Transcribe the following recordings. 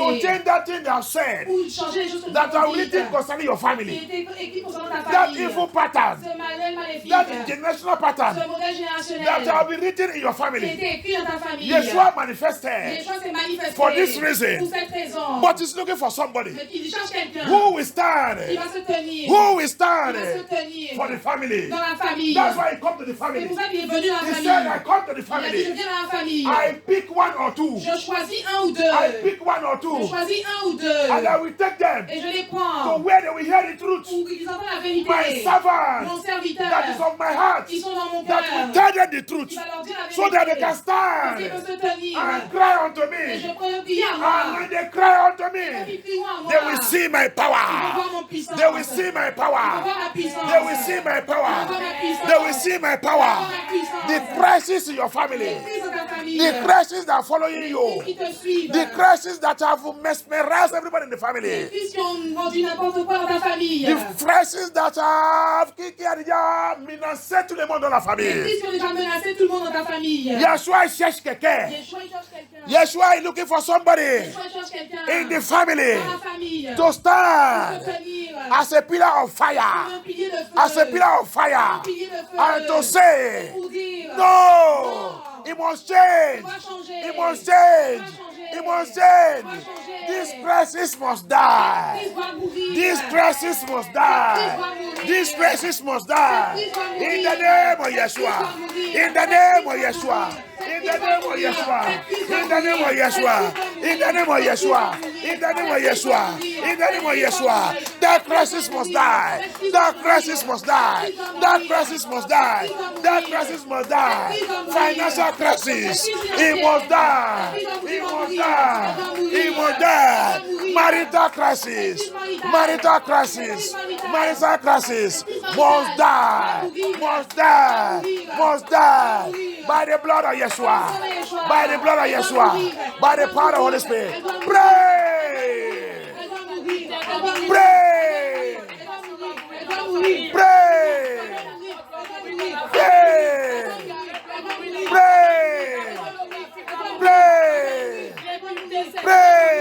To change that thing they have said. That are written concerning your family. That evil pattern. That generational pattern. That have been written in your family. Yeshua manifested for this reason. But he's looking for somebody who will stand. Who will stand for the family. That's why he come to the family. He said, I come to the family. I pick one or two. I pick one or two. And I will take them to where they will hear the truth. My servant that is of my heart, that will tell them the truth, so that they can stand and cry unto me. And when they cry unto me, they will see my power. They will see my power. They will see my power. They will see my power. The crisis in your family, the crisis that are following you, the crisis that have mesmerized everybody in the family, the crisis that have menacé tout le monde dans la famille. Yeshua cherche quelqu'un. Yeshua is looking for somebody in the family to stand as a pillar of fire, as a pillar of fire, and to say, no, it must change, it must change, it must change. This crisis must die. This crisis must die. This crisis must die. In the name of Yeshua. In the name of Yeshua. In the name of Yeshua. In the name of Yeshua. In the name of Yeshua. In the name of Yeshua. In the name of Yeshua. That crisis must die. That crisis must die. That crisis must die. That crisis must die. Financial crisis. It must die. It must die. It must die. Marital crisis. Marital crisis. Marital crisis must die. Must die. Must die. By the blood of Yeshua. By the blood of Yeshua. By the power of the Holy Spirit. Pray. Pray. Pray. Pray. Pray. Pray. Pray.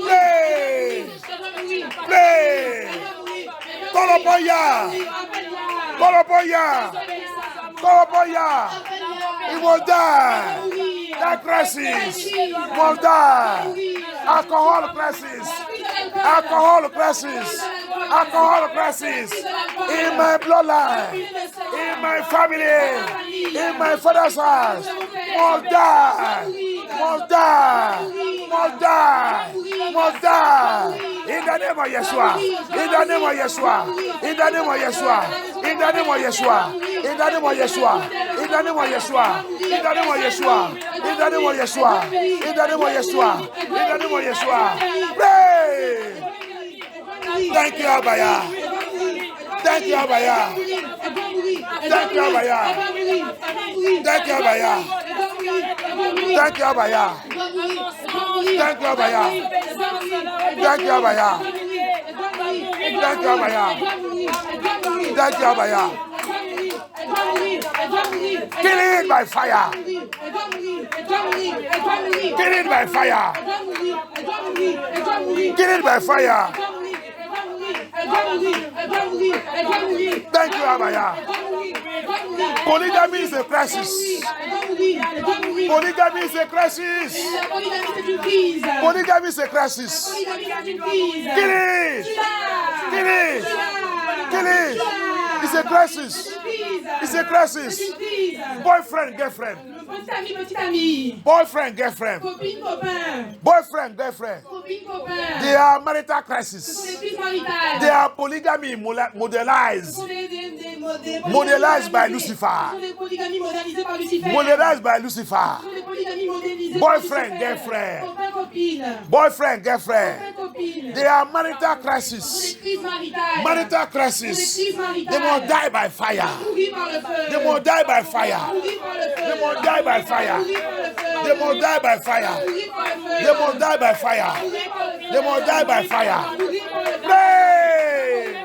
Pray. Pray. Call upon Yah. Call upon Yah. Call upon Yah. He will die. That crisis will die. Alcohol crisis. Alcohol crisis. Alcohol crisis. In my bloodline. In my family. In my father's house. Must die. Must die. Must die. Must die. In the name of Yeshua. In the name of Yeshua. In the name of Yeshua. In the name of Yeshua. In the name of Yeshua. In the name of Yeshua. In the name of Yeshua. In the name of Yeshua. In the name of Yeshua. In the name of Yeshua. Pray. Thank you, Abaya. Thank you, Abaya. Thank you, Abaya. Thank you, Abaya. Thank you, Abaya. Thank you, Abaya. Thank you, Abaya. Thank you, Abaya. Thank you, Abaya. Kill it by fire. Kill it by fire. Kill it by fire. Thank you, Abaya. Polygamy is a crisis. Polygamy is a crisis. Polygamy is a crisis. Kill it. Kill it. Kill it. It's a crisis. It's a crisis. Boyfriend, girlfriend. Boyfriend, girlfriend. Boyfriend, girlfriend. They are marital crisis. They are polygamy modelized. Modelized by Lucifer. Modelized by Lucifer. Boyfriend, girlfriend. Boyfriend, girlfriend. They are marital crisis. Marital crisis. They must die by fire. They must die by fire. They must die by fire. They must die by fire. They must die by fire. They must die by fire. Pray.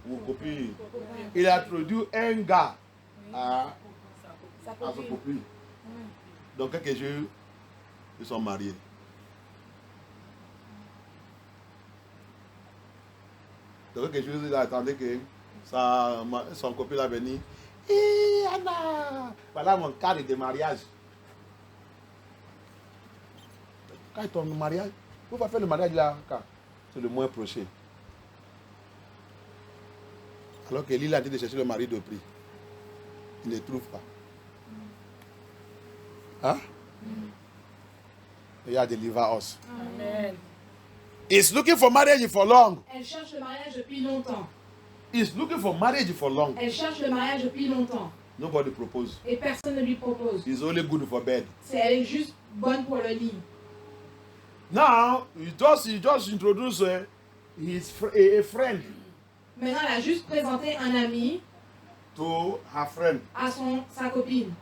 Ou copine. Il a introduit un gars à son copine. Donc quelques jours, ils sont mariés. Donc quelque chose, il attendait que son copine va venir. Hé Anna, voilà mon cadre de mariage. Quand ton mariage, vous va faire le mariage là, c'est le moins proché. Alors que Lila a dit de chercher le mari de prix. Il ne trouve pas. Hein? Il a deliver us. Amen. He's looking for marriage for long. Elle cherche le mariage depuis longtemps. He's looking for marriage for long. Elle cherche le mariage depuis longtemps. Nobody propose. Et personne ne lui propose. He's only good for bed. Elle est juste bonne pour le lit. Now, he just introduced a friend Maintenant, elle a juste présenté un ami to her friend. à sa copine.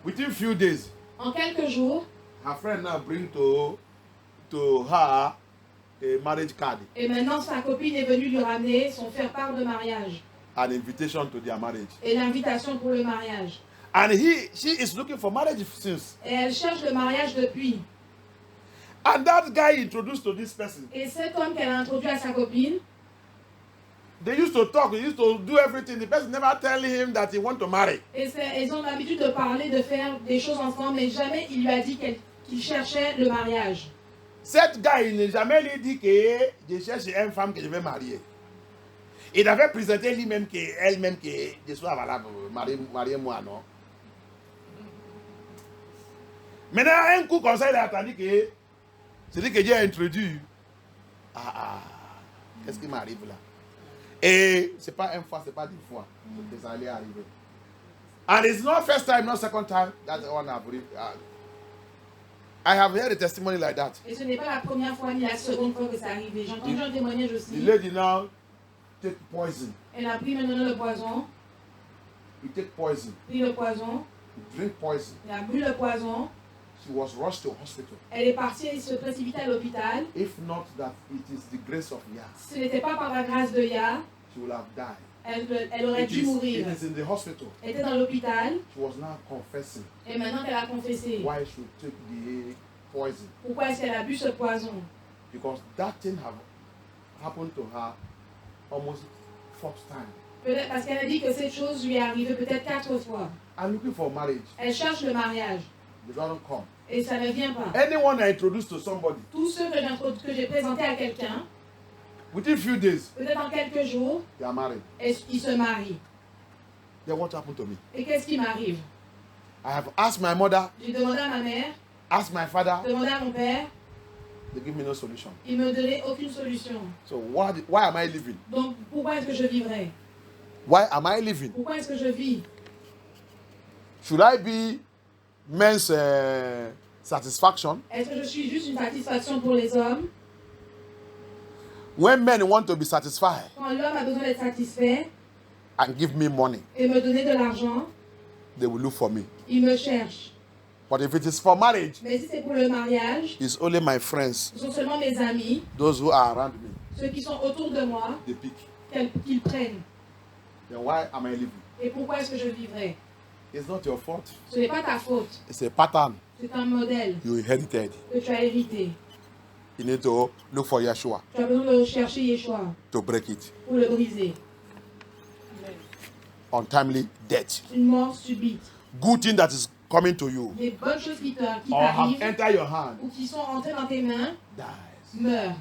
Within few days, En quelques jours, her friend now bring to her a marriage card, et maintenant sa copine est venue lui ramener son faire-part de mariage an invitation to their marriage. et l'invitation pour le mariage. And she is looking for marriage since. Et elle cherche le mariage depuis. And that guy introduced to this person. Et cet homme qu'elle a introduit à sa copine, They used to talk, they used to do everything. The person never tell him that he want to marry. ils ont l'habitude de parler, de faire des choses ensemble, mais jamais il lui a dit qu'il cherchait le mariage. Cet gars, il n'a jamais lui dit que je cherche une femme que je vais marier. Il avait présenté lui-même qu'elle-même que je sois valable, mariez-moi, non? Maintenant, un coup comme ça, il a attendu que c'est lui que Dieu a introduit. Qu'est-ce qui m'arrive là? Et c'est pas une fois, c'est pas deux fois que ça allait arriver. And it's not first time, not second time. That's the one I have heard a testimony like that. Et ce n'est pas la première fois ni la seconde fois que c'est arrivé. J'ai entendu un témoignage aussi. The lady now take poison. Elle a pris maintenant le poison. He take poison. Pris le poison. He drink poison. Elle a bu le poison. She was rushed to hospital. Elle est partie et se précipite à l'hôpital. If not that it is the grace of Yah, Ce n'était pas par la grâce de Yah. she will have died. Elle aurait dû mourir. It is in the hospital. Elle était dans l'hôpital. She was now confessing Et maintenant qu'elle a confessé. why she took the poison. Pourquoi est-ce qu'elle a bu ce poison? Because that thing have happened to her almost 4th time. Peut-être parce qu'elle a dit que cette chose lui est arrivée peut-être 4 fois. I'm looking for marriage. Elle cherche le mariage. They don't come. Et ça ne vient pas. Anyone I introduce to somebody, Tous ceux que j'ai présentés à quelqu'un, within few days, peut-être en quelques jours, they are married. ils se marient. Then what happened to me? Et qu'est-ce qui m'arrive? I have asked my mother, J'ai demandé à ma mère, asked my father, demandé à mon père, they give me no solution. ils ne me donnaient aucune solution. So why am I living? Donc pourquoi est-ce que je vivrais? Why am I living? Pourquoi est-ce que je vis? Should I be men's satisfaction? Est-ce que je suis juste une satisfaction pour les hommes? When men want to be satisfied Quand l'homme a besoin d'être satisfait and give me money, et me donner de l'argent, they will look for me. il me cherche. But if it is for marriage, Mais si c'est pour le mariage, it's only my friends, ce sont seulement mes amis, those who are around me, ceux qui sont autour de moi, they pick. qu'ils prennent. Then why am I living? Et pourquoi est-ce que je vivrais? It's not your fault. Ce n'est pas ta faute. It's a pattern C'est un modèle you inherited. que tu as hérité. You need to look for Yeshua Tu as besoin de chercher Yeshua to break it. pour le briser. Untimely death. Une mort subite. Good thing that is coming to you Des bonnes choses qui or have t'arrivent entered your hand ou qui sont entrées dans tes mains dies. meurent.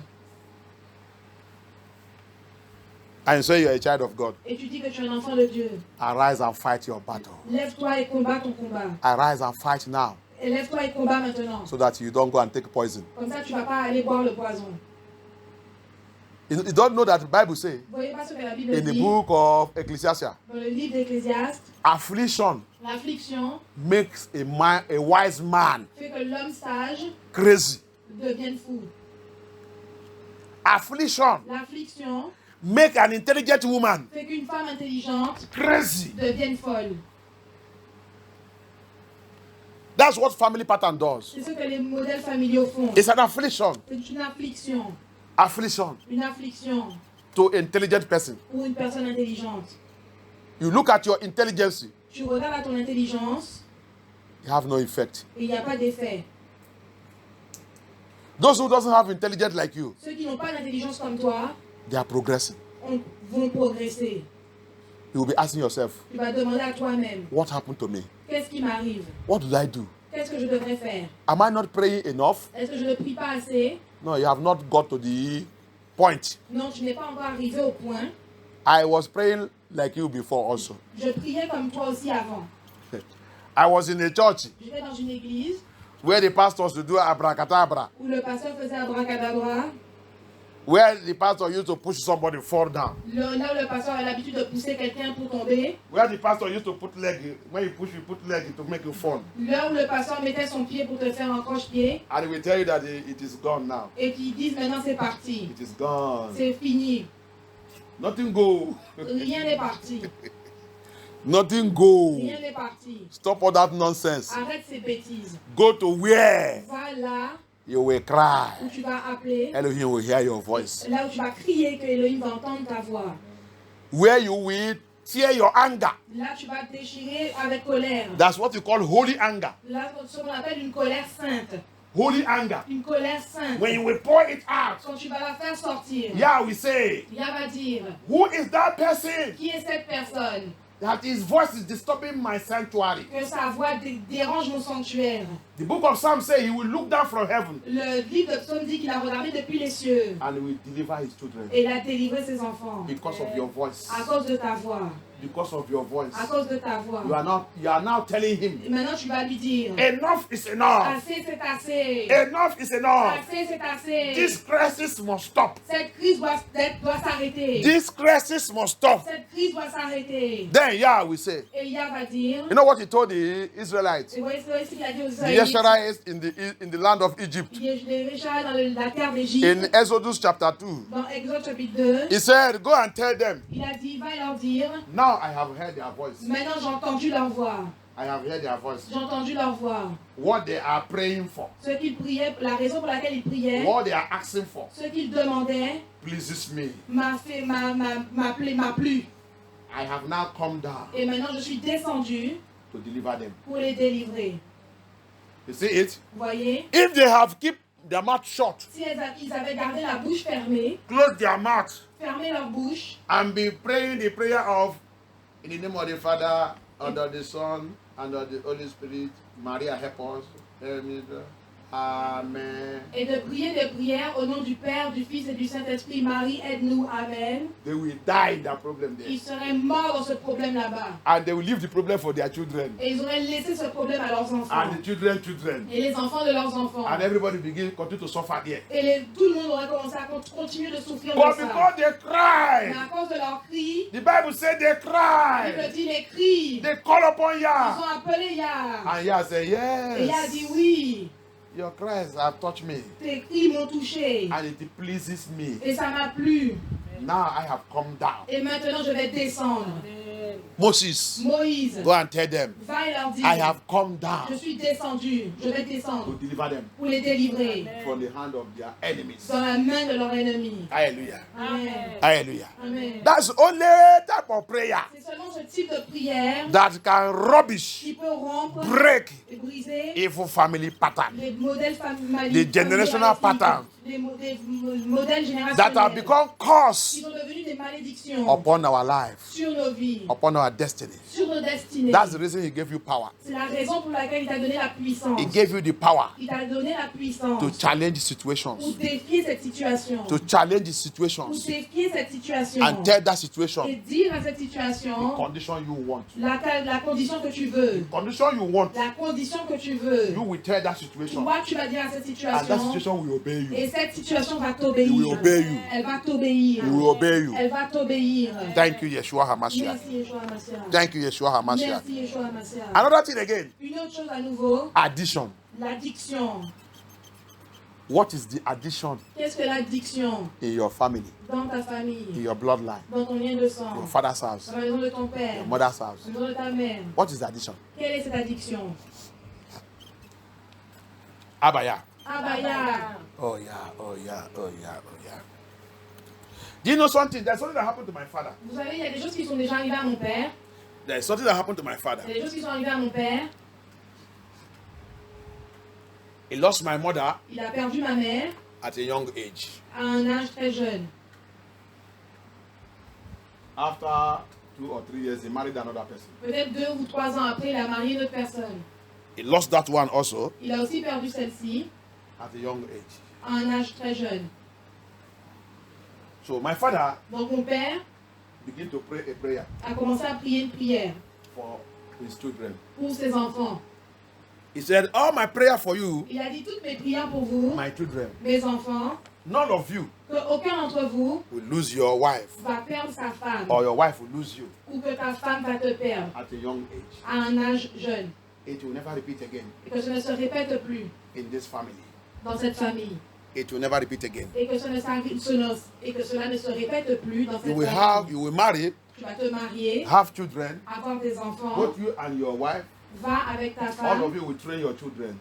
And so you're a child of God. Et tu dis que tu es un enfant de Dieu. Arise and fight your battle. Lève-toi et combat ton combat. Arise and fight now Et lève-toi et combat maintenant. so that you don't go and take poison. Comme ça, tu ne vas pas aller boire le poison. You don't know that the Bible says Vous voyez pas ce que la Bible in the dit book of Ecclesiastes, dans le livre d'Ecclésiaste? affliction L'affliction makes a wise man fait que l'homme sage crazy. devienne fou. Affliction L'affliction make an intelligent woman fait qu'une femme intelligente crazy. devienne folle. That's what family pattern does. C'est ce que les modèles familiaux font. It's an affliction. C'est une affliction. Affliction Une affliction. to intelligent person. Pour une personne intelligente. You look at your intelligence, Tu regardes à ton intelligence you have no effect. et il n'y a pas d'effet. Those who doesn't have intelligence like you, Ceux qui n'ont pas d'intelligence comme toi they are progressing. vont progresser. You will be asking yourself, Tu vas demander à toi-même, what happened to me? qu'est-ce qui m'arrive? What did I do? Qu'est-ce que je devrais faire? Am I not praying enough? Est-ce que je ne prie pas assez? No, you have not got to the point. Non, tu n'es pas encore arrivé au point. I was praying like you before also. Je priais comme toi aussi avant. I was in a church J'étais dans une église where the pastors would do abracadabra, où le pasteur faisait abracadabra. where the pastor used to push somebody fall down, Là où le pasteur a l'habitude de pousser quelqu'un pour tomber. where the pastor used to put leg, when you put leg to make you fall. Là où le pasteur mettait son pied pour te faire un croche-pied. And he will tell you that it is gone now. Et qui disent maintenant c'est parti. It is gone. C'est fini. Nothing go. Rien n'est parti. Nothing go. Rien n'est parti. Stop all that nonsense. Arrête ces bêtises. Go to where Va là you will cry. où tu vas appeler. Elohim will hear your voice. Là où tu vas crier que Elohim va entendre ta voix. Where you will tear your anger. Là tu vas te déchirer avec colère. That's what you call holy anger. Là ce qu'on appelle une colère sainte. Holy anger. Une colère sainte. When you will pour it out, Quand tu vas la faire sortir. Yah will say, Yah va dire, who is that person qui est cette personne? that his voice is disturbing my sanctuary? Que sa voix dérange mon sanctuaire. The book of Psalms says he will look down from heaven Le livre de Psaume dit qu'il a regardé depuis les cieux. and he will deliver his children Et il a délivré ses enfants. because of your voice. À cause de ta voix. Because of your voice. À cause de ta voix. You are now telling him, Et maintenant tu vas lui dire, enough is enough. assez c'est assez. Enough is enough. Assez c'est assez. This crisis must stop. Cette crise doit s'arrêter. This crisis must stop. Cette crise doit s'arrêter. Then Yah will say, Et Yah va dire, you know what he told the Israelites? et voyez ce qu'il a dit aux The Israélites. Israelites in the land of Egypt. Il est déjà dans la terre d'Égypte. In Exodus chapter 2, Dans Exode chapitre 2. he said, go and tell them, Il a dit, va leur dire, now I have heard their voice. maintenant j'ai entendu leur voix. I have heard their voice. J'ai entendu leur voix. What they are praying for, Ce qu'ils priaient, la raison pour laquelle ils priaient, what they are asking for, ce qu'ils demandaient, pleases me. m'a plu. I have now come down Et maintenant je suis descendu to deliver them. pour les délivrer. You see it? Vous voyez? If they have kept their mouth shut, Si ils avaient gardé la bouche fermée, close their mouth, fermé leur bouche, and be praying the prayer of, in the name of the Father, and of the Son, and of the Holy Spirit, Maria help us. Amen. et de prier des prières au nom du Père, du Fils et du Saint-Esprit. Marie, aide-nous. Amen. They will die in that problem there. Ils seraient morts dans ce problème là-bas. And they will leave the problem for their children. Et ils auraient laissé ce problème à leurs enfants. And the children. Et les enfants de leurs enfants. And everybody continue to suffer there. Et tout le monde aurait commencé à continuer de souffrir But de ça. because they Mais cry, à cause de leurs cris, the Bible said they il cry. me dit les cris. They call upon Ils Yah. ont appelé Yah. And Yah said, Et Yah a dit yes. oui. Your cries have touched me. Tes cris m'ont touché. And it pleases me. Et ça m'a plu. Now I have come down. Et maintenant je vais descendre. Moses, Moïse, go and tell them, va et leur dire, I have come je down suis descendu. Je vais to descendre deliver them pour les délivrer from the hand of their enemies. dans la main de leur ennemi. Hallelujah. Amen. Hallelujah. Amen. That's only type of prayer C'est seulement ce type de prière that can rubbish, qui peut rompre break et briser evil family pattern les modèles familiaux, The generational pattern les modèles générationnels that have become qui curse sont devenus des malédictions upon our lives, sur nos vies, upon our destiny. sur nos destinées. That's the reason he gave you power. C'est la raison pour laquelle il t'a donné la puissance. He gave you the power Il t'a donné la puissance to challenge pour situations, défier cette situation. to challenge the Pour situations défier cette situation. and tell that Et situation dire à cette situation condition you want. la condition que tu veux. Condition you want, La condition que tu veux. you will tell that situation, Toi, tu vas dire à cette and that situation. situation will obey you. Et cette situation va It t'obéir. will obey you. Elle va t'obéir. It will obey you. Elle va t'obéir. Thank you, Yeshua HaMashiach. Merci Yeshua Mashiach. Thank you, Yeshua HaMashiach. Merci Yeshua Mashiach. Another thing again, Une autre chose à nouveau, addiction. l'addiction. What is the addiction Qu'est-ce que l'addiction in your family, dans ta in famille, your bloodline, dans ton lien de your sang, father's house, dans la maison de ton père, your mother's dans house? la maison de ta mère? What is the addiction? Quelle est cette addiction? Abaya. Abaya. Oh yeah, oh yeah, oh yeah, oh yeah. Do you know something? There's something that happened to my father. Vous savez, il y a des choses qui sont déjà arrivées à mon père. There's something that happened to my father. Il y a des choses qui sont arrivées à mon père. He lost my mother Il a perdu ma mère at a young age. à un âge très jeune. After 2 or 3 years, he married another person. Peut-être 2 ou 3 ans après, il a marié une autre personne. He lost that one also Il a aussi perdu celle-ci at a young age. à un âge très jeune. So my father Donc mon père began to pray a prayer a commencé à prier une prière for his children. pour ses enfants. He said, all my prayer for you, Il a dit toutes mes prières pour vous, my children, mes enfants, none of you qu'aucun d'entre vous will lose your wife va perdre sa femme or your wife will lose you ou que ta femme va te perdre at a young age. à un âge jeune It will never repeat again et que ce ne se répète plus in this family. dans cette famille It will never repeat again. et que, et que cela ne se répète plus dans cette famille. You will marry, Tu vas te marier, have children, avoir des enfants, both you and your wife, va avec ta all femme. of you will train your children.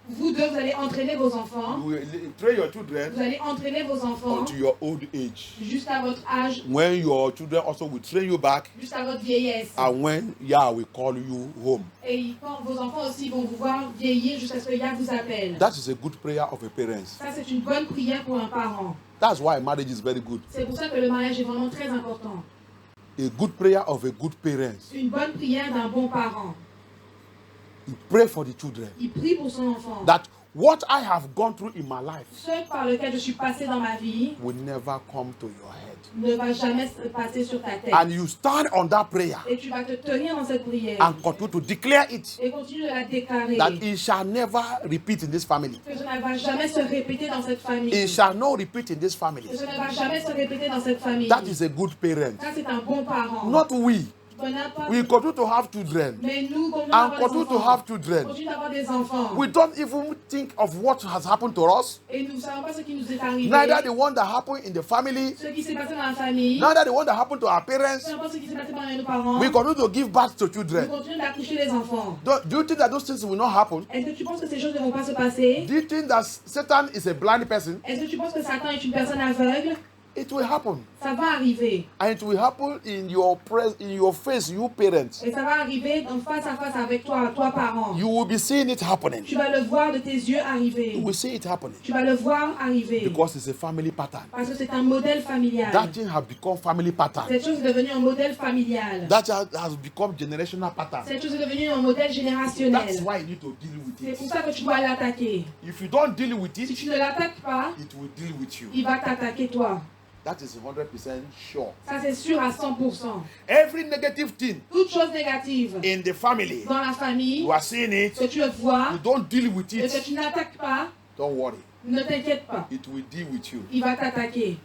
Vous deux, vous allez entraîner vos enfants. You will train your children Vous allez entraîner vos enfants until your old age. jusqu'à votre âge, When your children also will train you back, jusqu'à votre vieillesse. and when Yah will call you home. Et quand vos enfants aussi vont vous voir vieillir jusqu'à ce que Yah vous appelle. That is a good prayer of a parent. Ça, c'est une bonne prière pour un parent. That's why marriage is very good. C'est pour ça que le mariage est vraiment très important. A good prayer of a good parent. Une bonne prière d'un bon parent. You pray for the children. Il prie pour son enfant. That what I have gone through in my life Ce par lequel je suis passé dans ma vie will never come to your head. ne va jamais se passer sur ta tête. And you stand on that prayer Et tu vas te tenir dans cette prière. and continue to declare it Et continue de la déclarer. that it shall never repeat in this family. Que ça ne va jamais se répéter dans cette famille. It shall not repeat in this family. Que ça ne va jamais se répéter dans cette famille. That is a good parent. Ça, c'est un bon parent. Not we. Pas... We continue to have children Mais nous, and continue to have children. Continue d'avoir des enfants. We don't even think of what has happened to us. Et nous ne savons pas ce qui nous est arrivé. Neither the one that happened in the family. Ce qui s'est passé dans la famille. Neither the one that happened to our parents. Nous ne savons pas ce qui s'est passé dans nos parents. We continue to give birth to children. Nous continuons d'accoucher les enfants. Do you think that those things will not happen? Est-ce que tu penses que ces choses ne vont pas se passer? Do you think that Satan is a blind person? Est-ce que tu penses que Satan est une personne aveugle? It will happen. Ça va arriver. And it will happen in your face, you parents. Et ça va arriver en face à face avec toi, toi parent. You will be seeing it happening. Tu vas le voir de tes yeux arriver. You will see it happening. Tu vas le voir arriver. Because it's a family pattern. Parce que c'est un modèle familial. That thing has become family pattern. Cette chose est devenue un modèle familial. That has become generational pattern. Cette chose est devenue un modèle générationnel. That's why you need to deal with C'est it. pour ça que tu dois l'attaquer. If you don't deal with Si it, tu ne l'attaques pas, it will deal with you. il va t'attaquer toi. That is 100% sure. Ça c'est sûr à 100%. Every negative thing Toute chose négative in the family, dans la famille, you are seeing it, que tu le vois, you don't deal with et que it, tu n'attaques pas, don't worry. ne t'inquiète pas. It will deal with you. Il va t'attaquer.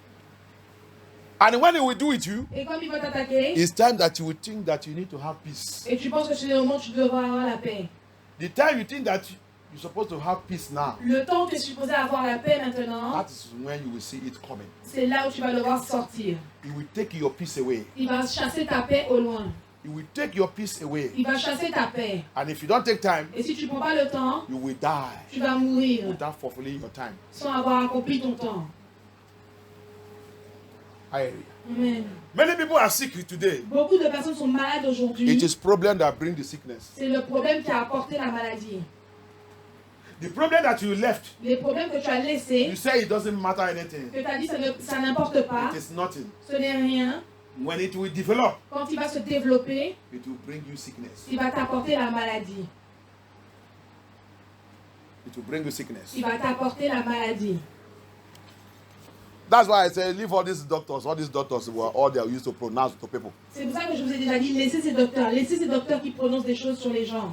And when it will do with you, Et comme il va t'attaquer, it's time that you will think that you need to have peace. et tu penses que c'est le moment où tu devras avoir la paix. The time you think that you're supposed to have peace now, Le temps où tu es supposé avoir la paix maintenant, that is when you will see it coming. c'est là où tu vas le voir sortir. It will take your peace away. Il va chasser ta paix au loin. It will take your peace away. Il va chasser ta paix. And if you don't take time, Et si tu ne prends pas le temps, you will die tu vas mourir without fulfilling your time. sans avoir accompli ton temps. Hallelujah. Amen. Many people are sick today. Beaucoup de personnes sont malades aujourd'hui. It is problem that bring the sickness. C'est le problème qui a apporté la maladie. The problem that you left, Les problèmes que tu as you laissés, say it doesn't matter anything. que tu as dit ça n'importe pas, It is nothing. ce n'est rien. When it will develop, Quand il va se développer, it will bring you sickness. il va t'apporter la maladie. It will bring you sickness. Il va t'apporter la maladie. That's why I say leave all these doctors were all they are used to pronounce to people. C'est pour ça que je vous ai déjà dit, laissez ces docteurs qui prononcent des choses sur les gens.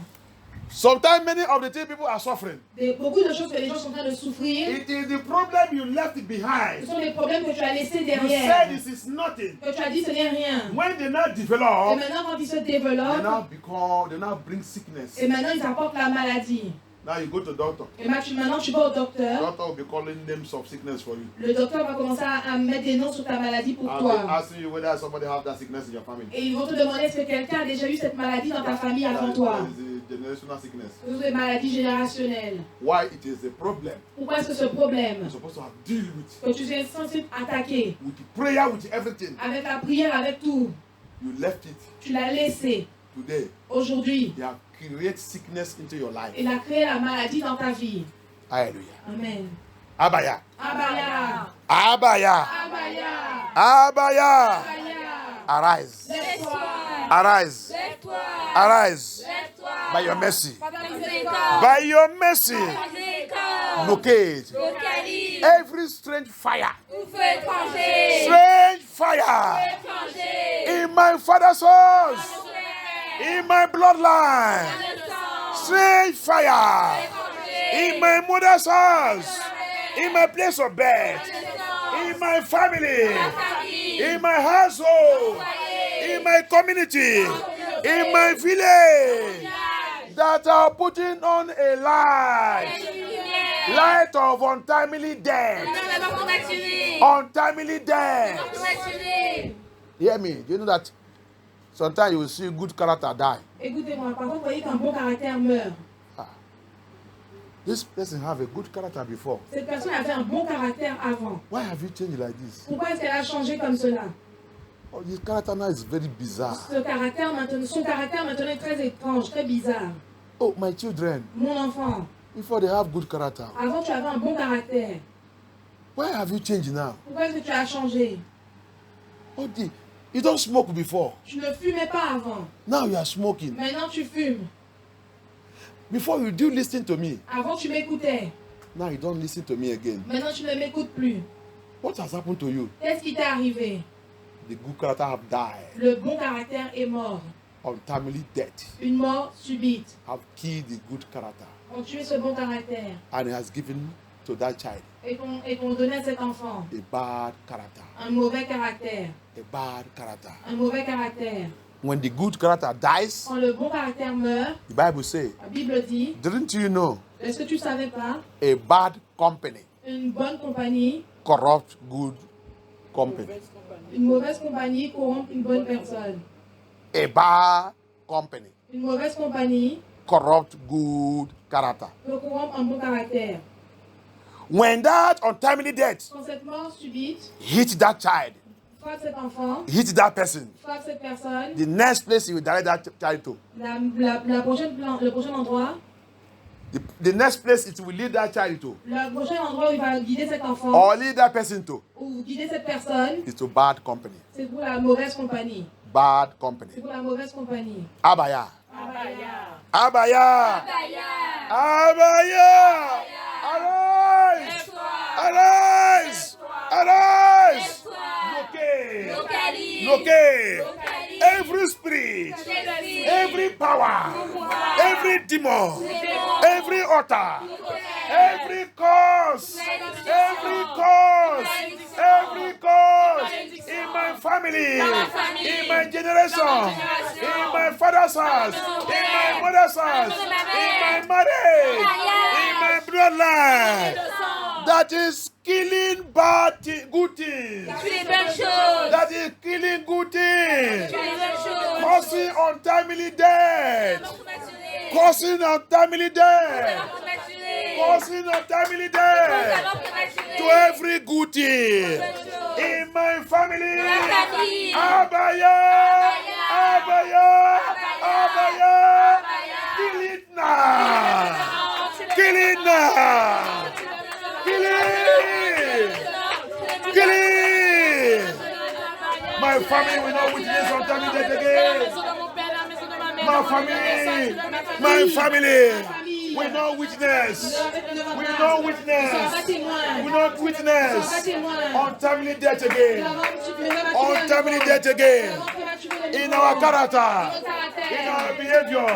Sometimes many of the things people are suffering. Beaucoup de choses que les gens sont en train de souffrir, It is the problem you left ce behind. sont les problèmes que tu as laissés You derrière. said this is nothing. Que tu as dit ce n'est rien. When they now Et develop, maintenant quand ils se they développent, now bring sickness. et maintenant ils apportent la maladie. Now you go to the doctor. Et maintenant, tu vas au docteur. Doctor will be calling names of sickness for you. Le docteur va commencer à mettre des noms sur ta maladie pour toi. Asking you whether somebody have that sickness in your family. Et ils vont te demander est-ce que quelqu'un a déjà eu cette maladie dans ta famille avant toi. Generational sickness. C'est une maladie générationnelle. Why it is a problem? Pourquoi est-ce que ce problème You're supposed to have deal with. que tu es censé attaquer With prayer, with everything. avec la prière, avec tout, You left it. tu l'as laissé. Today, Aujourd'hui, they have created sickness into your life. il a créé la maladie dans ta vie. Hallelujah. Amen. Abaya. Abaya. Abaya. Abaya. Abaya. Abaya. Arise. Lève-toi. Arise. Lève-toi. Arise. Lève-toi. By your mercy. Par ta miséricorde. By your mercy. Miséricorde. Locate Localise. every strange fire. Tout feu étranger. Strange fire. Étranger. In my father's house. In my bloodline. Strange fire. In my mother's house. In my place of birth. In my family. In my household. In my community. In my village. That are putting on a light. Light of untimely death. Untimely death. Hear me. Do you know that sometimes you will see good character die? Écoutez-moi, parfois vous voyez qu'un bon caractère meurt. This person have a good character before. Cette personne avait un bon caractère avant. Why have you changed like this? Pourquoi est-ce qu'elle a changé comme cela? Oh, this character now is very bizarre. Son caractère maintenant est très étrange, très bizarre. Oh, my children, Mon enfant, before they have good character, avant tu avais un bon caractère. why have you changed now? Pourquoi est-ce que tu as changé? Oh, you don't smoke before. Tu ne fumais pas avant. Now you are smoking. Maintenant tu fumes. Before you do listen to me. Avant tu m'écoutais. Now you don't listen to me again. Maintenant tu ne m'écoutes plus. What has happened to you? Qu'est-ce qui t'est arrivé? The good character have died. Le bon caractère est mort. Untimely death Une mort subite. have killed the good character. On tué ce bon caractère. And it has given to that child Et qu'on donnait à cet enfant a bad character. un mauvais caractère. A bad character. Un mauvais caractère. When the good character dies, Quand le bon caractère meurt, the Bible says, la Bible dit, didn't you know est-ce que tu ne savais pas, a bad company une bonne compagnie, corrupt good company? une mauvaise compagnie corrompt une bonne personne. A bad company Une mauvaise compagnie corrupt good character. peut corrompre un bon caractère. When that untimely death Quand cette mort subite hit that child, frappe cet enfant, hit that person, frappe cette personne, the next place you will direct that child to, le prochain endroit, the next place it will lead that child to, le prochain endroit où il va guider cet enfant, or lead that person to, ou guider cette personne, is to bad company. c'est pour la mauvaise compagnie. Bad company. C'est pour la mauvaise compagnie. Abaya. Abaya. Abaya. Abaya. Abaya. Arise. Arise. Arise. Locate. Every spirit, every power, every demon, every altar, every cause in my family, in my generation, in my father's house, in my mother's house, in my marriage, in my bloodline, that is killing good things. That is killing good things. Causing untimely death. Causing untimely death. Causing untimely death. To every good thing in my family. Abaya. Abaya. Abaya. Kill it now. Kill it now. Kill it! Kill it! My family will not witness untimely death again. My family will not witness. Will not witness untimely death again. Untimely death again. In our character, in our behavior,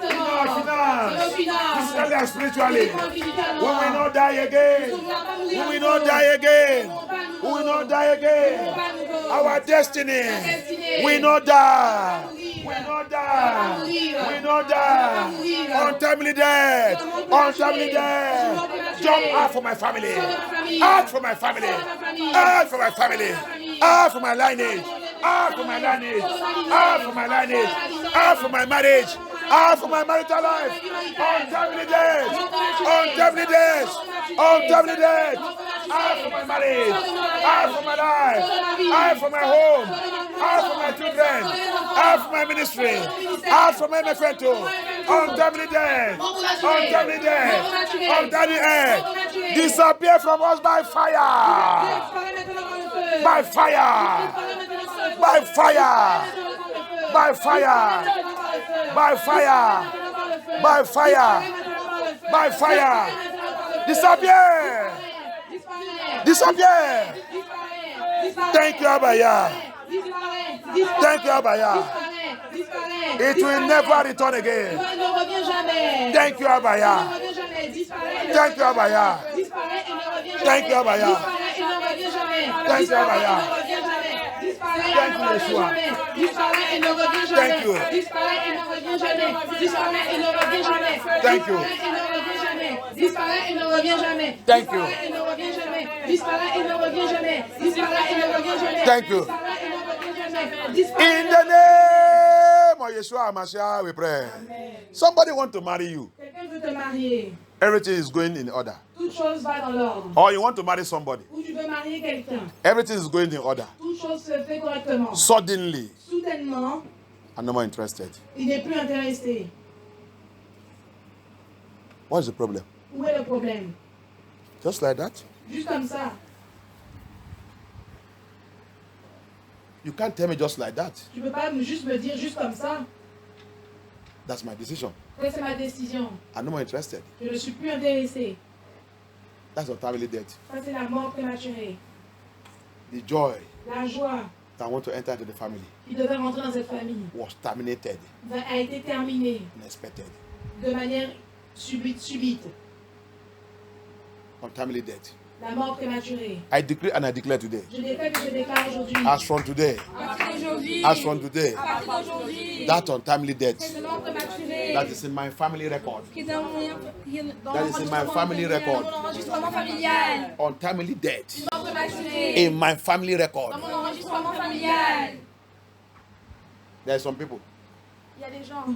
in our finance, physically and spiritually. We will not die again. We will not die again. We will not die again. Our destiny will not die. not die. We not die. Untimely death. Untimely death. Jump out for my family. Out for my family. Out for my family. Out for my lineage. Out for my lineage. Out for my lineage. Out for my marriage. Out for my marital life. Untimely death. Untimely death. Untimely death. Out for my marriage. Out for my life. Out for my home. Out for my children. Out for my ministry. Out for my friendship. Untimely death. Untimely death. Untimely death. Disappear from us by fire. By fire. By fire. By fire. By fire. By fire. By fire. Disappear. Disappear. Thank you, Abaya. Thank you, Abaya. It will never return again. Thank you, Abaya. Thank you, Abaya. Thank you, Abaya. Thank you, Abaya. Thank you, Yeshua. Thank you. Thank you. Disparaît et ne revient jamais. Thank you. Disparaît et ne revient jamais. Disparaît et ne revient jamais. Disparaît et ne revient jamais. Thank you. Disparaît et ne revient jamais. In the name of Yeshua Mashiach, we pray. Somebody want to marry you. Quelqu'un veut te marier. Everything is going in order. Toute chose va dans l'ordre. Or you want to marry somebody. Ou tu veux marier quelqu'un. Everything is going in order. Toute chose se fait correctement. Suddenly, Soudainement, I'm no more interested. il n'est plus intéressé. What is the problem? Où est le problème? Just like that? Juste comme ça. You can't tell me just like that. Tu peux pas juste me dire juste comme ça. That's my decision. C'est ma décision. I'm no more interested. Je ne suis plus intéressé. That's untimely death. Ça, c'est la mort prématurée. The joy La joie that I want to enter into the family qui devait rentrer dans cette famille was terminated, a été terminée unexpected. de manière subite. Untimely death. La mort prématurée. I decree and I declare today. Je déclare que je déclare aujourd'hui. As from today. As from today. That untimely death. Mort prématurée. That is in my family record. That is in my family record. Dans mon enregistrement familial. Untimely death. Mort prématurée. In my family record. Dans mon enregistrement familial. There are some people. Il y a des gens.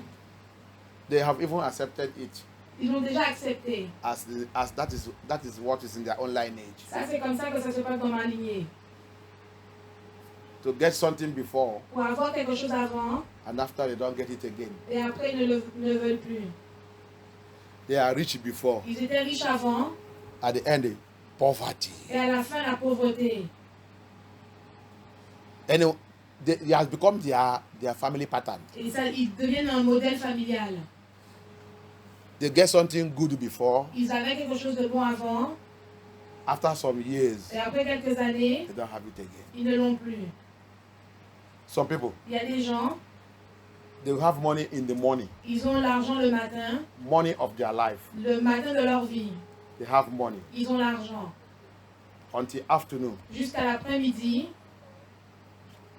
They have even accepted it Ils l'ont déjà accepté. as that is what is in their own lineage. Ça, c'est comme ça que ça se passe dans ma lignée. To get something before Pour avoir quelque chose avant, and after they don't get it again. et après ils ne veulent plus. They are rich before. Ils étaient riches avant, At the end, poverty. et à la fin, la pauvreté. And it has become their family pattern. Et ça, ils deviennent un modèle familial. They get something good before. Ils avaient quelque chose de bon avant, After some years, et après quelques années, they don't have it again. ils ne l'ont plus. Some people, Il y a des gens, they will have money in the morning, ils ont l'argent le matin, money of their life. le matin de leur vie. They have money Ils ont l'argent. until afternoon. Jusqu'à l'après-midi,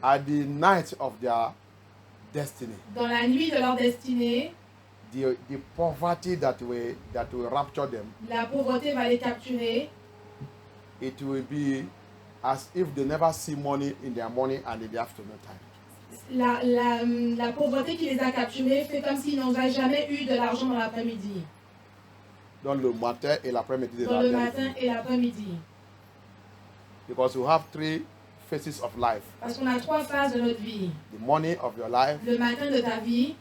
At the night of their destiny, dans la nuit de leur destinée, the poverty that will rapture them, la pauvreté va les capturer. it will be as if they never see money in their morning and in the afternoon time. La pauvreté qui les a capturés fait comme s'ils n'avaient jamais eu de l'argent dans l'après-midi. Dans le matin et l'après-midi de Dans la le vie. matin et l'après-midi. Because you have three phases of life. Parce qu'on a trois phases de notre vie. The morning of your life, Le matin de ta vie,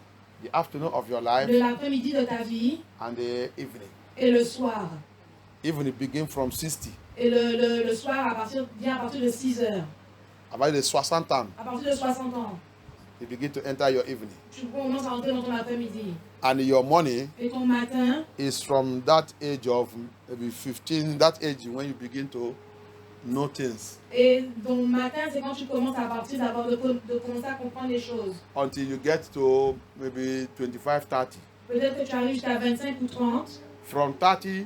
the afternoon of your life, de l'après-midi de ta vie and the evening. et le soir. Evening begin from 60. Et le soir vient à partir de 6 heures. À partir de 60 ans, À partir de 60 ans, you begin to enter your evening. tu commences à entrer dans ton après-midi. And your morning Et ton matin, is from that age of maybe 15, that age when you begin to know things. et ton matin, c'est quand tu commences à partir de commencer à comprendre les choses. Until you get to maybe 25, 30. Peut-être que tu arrives jusqu'à 25 ou 30, From 30,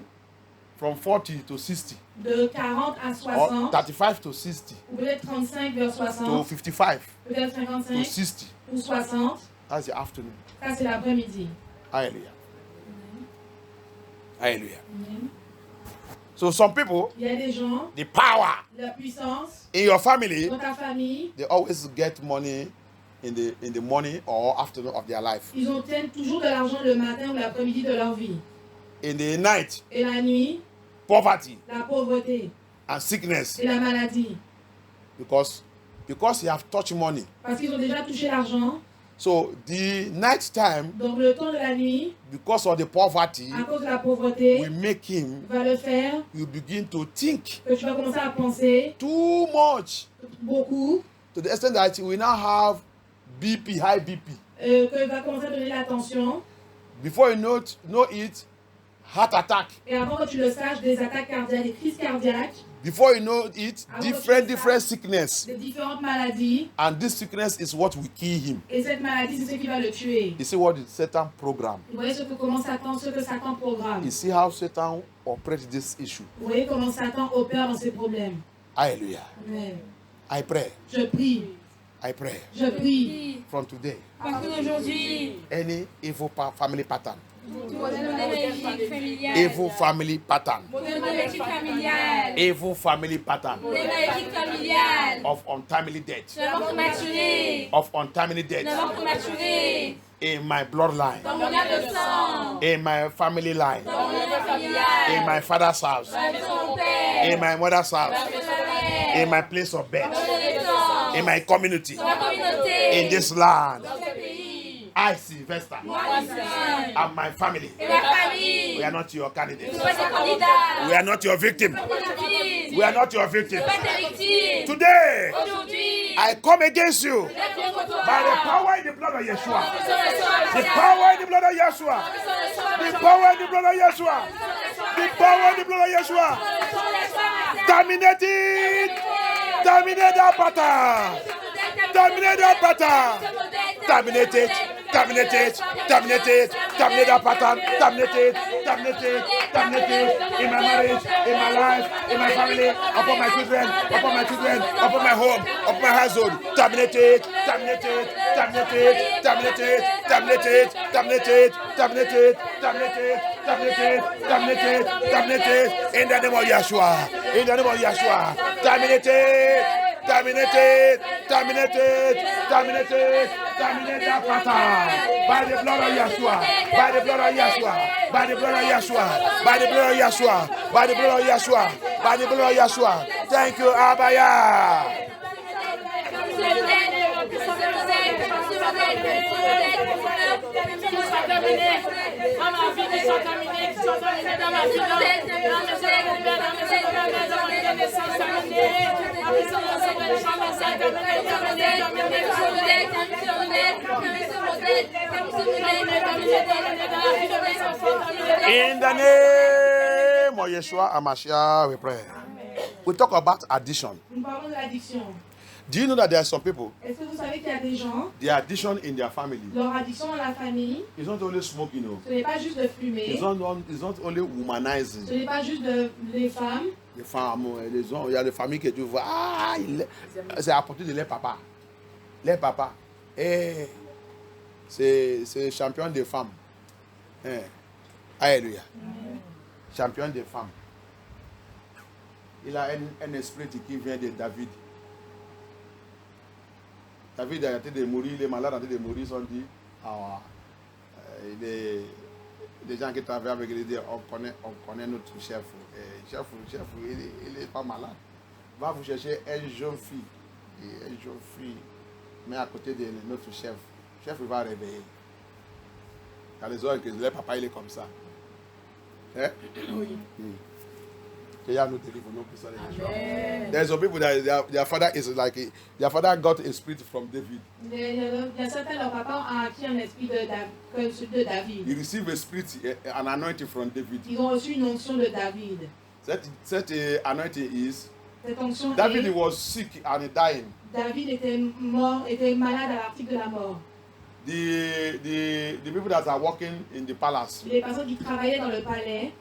from 40 to 60. de 40 à Or 60, 35 to 60. ou peut-être 35 vers To 60, 55 peut-être to 55 60. ou 60. That's the afternoon. Ça, c'est l'après-midi. Hallelujah. Hallelujah. Amen. So some people, Il y a des gens, the power la puissance, in your family, dans ta famille, they always get money in the morning or afternoon of their life. ils obtiennent toujours de l'argent le matin ou l'après-midi de leur vie. In the night, Et la nuit, poverty la pauvreté and sickness, et la maladie. because you have touched money. Parce qu'ils ont déjà touché l'argent. So the night time, Donc le temps de la nuit, because of the poverty, à cause de la pauvreté, will make him, va le faire you begin to think que tu vas commencer à penser too much beaucoup, to the extent that you will now have BP, high BP. que va commencer à donner l'attention. Before you know it, heart attack. Et avant que tu le saches, des attaques cardiaques, des crises cardiaques, Before you know it, different sickness. des différentes maladies. And this sickness is what will kill him. Et cette maladie, c'est ce qui va le tuer. You see what the Satan program. Vous voyez ce que Satan programme. You see how Satan operates this issue. Vous voyez comment Satan opère dans ces problèmes. Hallelujah. Amen. I pray. Je prie. I pray. Je prie. From today, À partir d'aujourd'hui, any evil family pattern, familiale. evil family pattern, Politique familiale. evil family pattern Politique familiale. of untimely death, La mort prématurée. of untimely La death mort prématurée. in my bloodline, Dans mon lien de sang. in my family line, Dans mon lien familial. in my father's house, Dans la maison de mon père. in my mother's Dans la house, maison de ma mère. in my place of birth, Dans mon naissance. in my community, Dans la communauté. in this land. Dans ce pays. I, Sylvester, Moi, Lucien. and my family, Et ma famille. we are not your Nous candidates. sommes des candidats. We are not your victim. Pas des victimes. We are not your victim. Pas des victimes. Today, Aujourd'hui. I come against you Lève contre toi. by the power in the blood of Yeshua. Nous sommes le sang The martial. power in the blood of Yeshua. Nous sommes le sang The martial. power in the blood of Yeshua. The power in the blood of Yeshua. Terminate it. Terminate that pattern. Terminate that pattern. Terminate it. Terminate it. Terminate it. Terminate that pattern. Terminate it. Terminate it. Terminate it. In my marriage, in my life, in my family, upon my children, upon my children, upon my home, upon my household. Terminate it. Terminate it. Terminate it. Terminate it. Terminate it. Terminate it. Terminate it. Terminate it. Terminate it. Terminate it. Terminate it. In the name of Yeshua. In the name of Yeshua. Terminate it. Terminate it. Terminate it. Terminate it. Terminate that pattern. By the blood of Yeshua. By the blood of Yeshua. By the blood of Yeshua. By the blood of Yeshua. By the blood of Yeshua. By the blood of Yeshua. Thank you, Abaya. In the name of Yeshua HaMashiach, we pray. We talk about addiction. Nous parlons de l'addiction. Do you know that there are some people, Est-ce que vous savez qu'il y a des gens, their addiction in their family leur addiction dans la famille, is not only smoking, ce n'est pas juste de fumer, it's not only womanizing. ce n'est pas juste les femmes. Les femmes, les hommes, il y a des familles que tu vois, c'est à partir de leur papa. Leur papa, c'est champion des femmes. Alléluia. Champion des femmes. Il a un esprit qui vient de David. David est en train de mourir, il est malade en train de mourir, ils ont dit, des gens qui travaillent avec lui disent, on connaît notre chef. Chef, il n'est pas malade. Va vous chercher une jeune fille, mais à côté de notre chef. Chef, il va réveiller. Dans les heures que le papa, il est comme ça. Hein? Oui. Que Yah nous délivre, nous puissons les gens. There's some people that their father is like, their father got a spirit from David. Il y a certains, leur papa a acquis un esprit comme celui de David. He received a spirit, an anointing from David. Ils ont reçu une onction de David. That anointing is, Cette onction David est, was sick and dying. David était malade à l'article de la mort. The people that are working in the palace, Les personnes qui travaillaient dans le palais,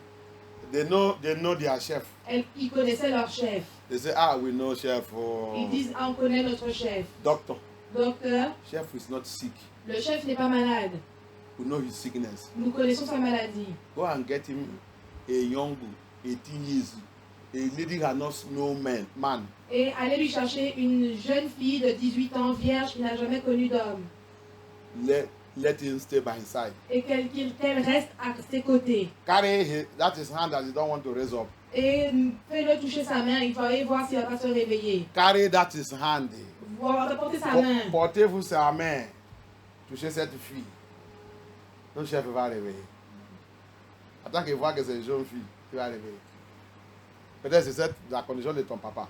they know their chef. ils connaissaient leur chef. They say, we know chef. Ils disent, on connaît notre chef. Doctor. Docteur, Chef is not sick. le chef n'est pas malade. We know his sickness. Nous connaissons sa maladie. Go and get him a young 18 years. A lady has not known man. Et allez lui chercher une jeune fille de 18 ans, vierge, qui n'a jamais connu d'homme. Let him stay by his side. Et qu'elle reste à ses côtés. Carry that his hand that you don't want to raise up. Et fais-le toucher sa main, il va aller voir s'il va pas se réveiller. Carry that his hand. Portez sa main. Portez-vous sa main. Touchez cette fille. Le chef va réveiller. Attends qu'il voit que c'est une jeune fille, il va réveiller. Peut-être c'est la condition de ton papa.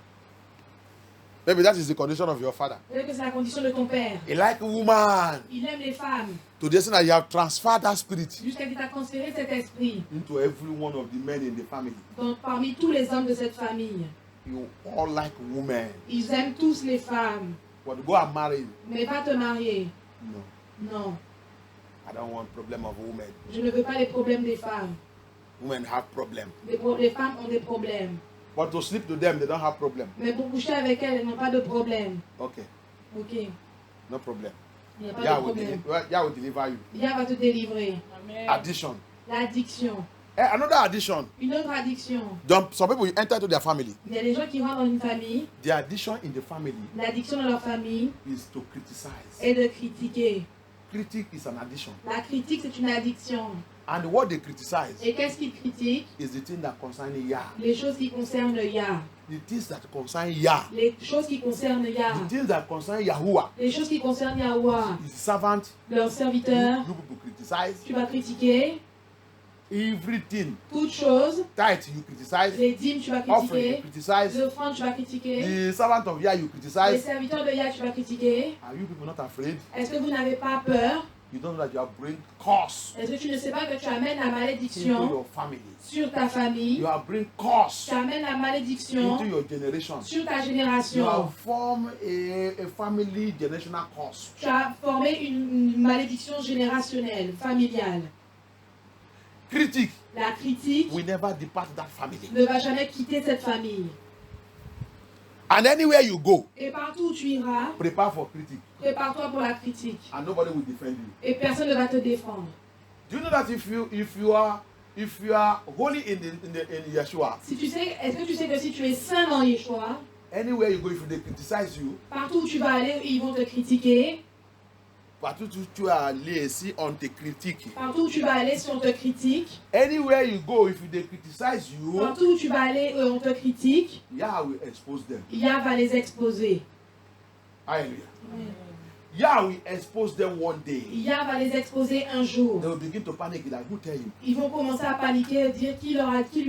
Maybe that is the condition of your father. Peut-être que c'est la condition de ton père. He like woman. Il aime les femmes. To the extent that you have transferred that spirit Jusqu'à ce qu'il t'a transféré cet esprit. into every one of the men in the family. Donc parmi tous les hommes de cette famille, You all like women. ils aiment tous les femmes. But go and marry. Mais va te marier. No. Non. I don't want problem of women. Je ne veux pas les problèmes des femmes. Women have problem. Les femmes ont des problèmes. But to sleep to them, they don't have problem. Mais pour coucher avec elles, elles n'ont pas de problème. Okay, Ok. no problem. Il n'y a pas Yah de will, problème. Yah will deliver you. Yah va te délivrer. Amen. Addiction. L'addiction. Another addiction. Une autre addiction. Some people enter into their family. Il y a des gens qui rentrent dans une famille. The addiction in the family L'addiction dans leur famille is to criticize. est de critiquer. Critique is an addiction. La critique, c'est une addiction. And what they criticize Et qu'est-ce qu'ils critiquent? is the thing that concern Yah. Les choses qui concernent Yah. The things that concern Yah. Les choses qui concernent Yah. The things that concern Yahuwah. Les choses qui concernent Yahweh. His servant. Leur serviteur. You people criticize. Tu vas critiquer. Everything. Toutes choses. Tithe, you criticize. Les dîmes, tu vas Offering, you critiquer. criticize. Les offrandes, tu vas critiquer. The servant of Yah, you Les criticize. serviteurs de Yah, tu vas critiquer. Are you people not afraid? Est-ce que vous n'avez pas peur? You don't know that you are bringing curse Est-ce que tu ne sais pas que tu amènes la into malédiction your family. sur ta famille? You are bringing curse Tu amènes la malédiction into your generation. sur ta You génération. have formed a family generational curse. Tu as formé une malédiction générationnelle, familiale. Critique La critique will never depart that family. ne va jamais quitter cette famille. And anywhere you go, Et partout où tu iras, prepare for critique. prépare-toi pour la critique. And nobody will defend you. Et personne ne va te défendre. Do you know that if you are holy in Yeshua, Si tu sais, est-ce que tu sais que si tu es saint dans Yeshua, anywhere you go, if they criticize you, partout où tu vas aller, ils vont te critiquer. partout où tu vas aller, si on te critique, Partout où tu vas aller, si on te critique. anywhere you go, if they criticize you, Partout où tu vas aller, on te critique. Yah will expose them. Yah va les exposer. Hallelujah. Yah will expose them one day. Yah va les exposer un jour. They will begin to panic like, who tell him? Ils vont commencer à paniquer et dire qui lui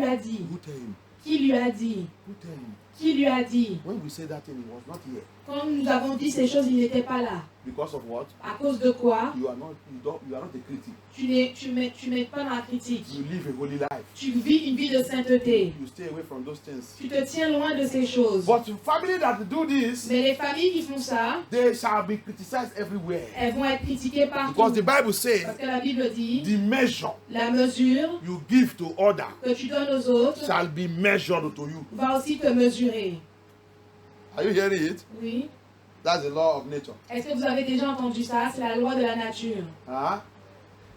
a dit. Who tell him? Qui lui a dit. Who tell him? Qui lui a dit. When we say that thing, he was not here. Quand nous avons dit ces choses, il n'était pas là. Because of what? À cause de quoi? You are not a critic. Tu mets pas dans la critique. You live a holy life. Tu vis une vie de sainteté. You stay away from those things. Tu te tiens loin de ces choses. But family that do this, Mais les familles qui font ça, they shall be criticized everywhere. elles vont être critiquées partout. Because the Bible says, Parce que la Bible dit, the measure la mesure you give to other que tu donnes aux autres shall be measured to you. va aussi te mesurer. Are you hearing it? Oui. That's the law of nature. Est-ce que vous avez déjà entendu ça? C'est la loi de la nature. Huh?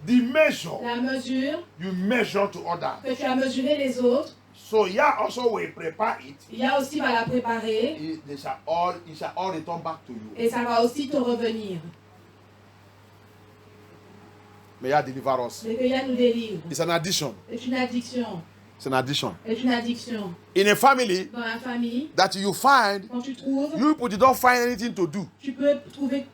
The measure La mesure you measure to others. que tu as mesuré les autres, So Yah also will prepare it. Yah aussi va la préparer It shall all return back to you. et ça va aussi te revenir. May Yah deliver us. Mais que Yah nous délivre. It's an addiction. C'est une addiction. It's an addiction. C'est une addiction. In a family Dans la famille, that you find, quand tu trouves, you people don't find anything to do. tu peux trouver.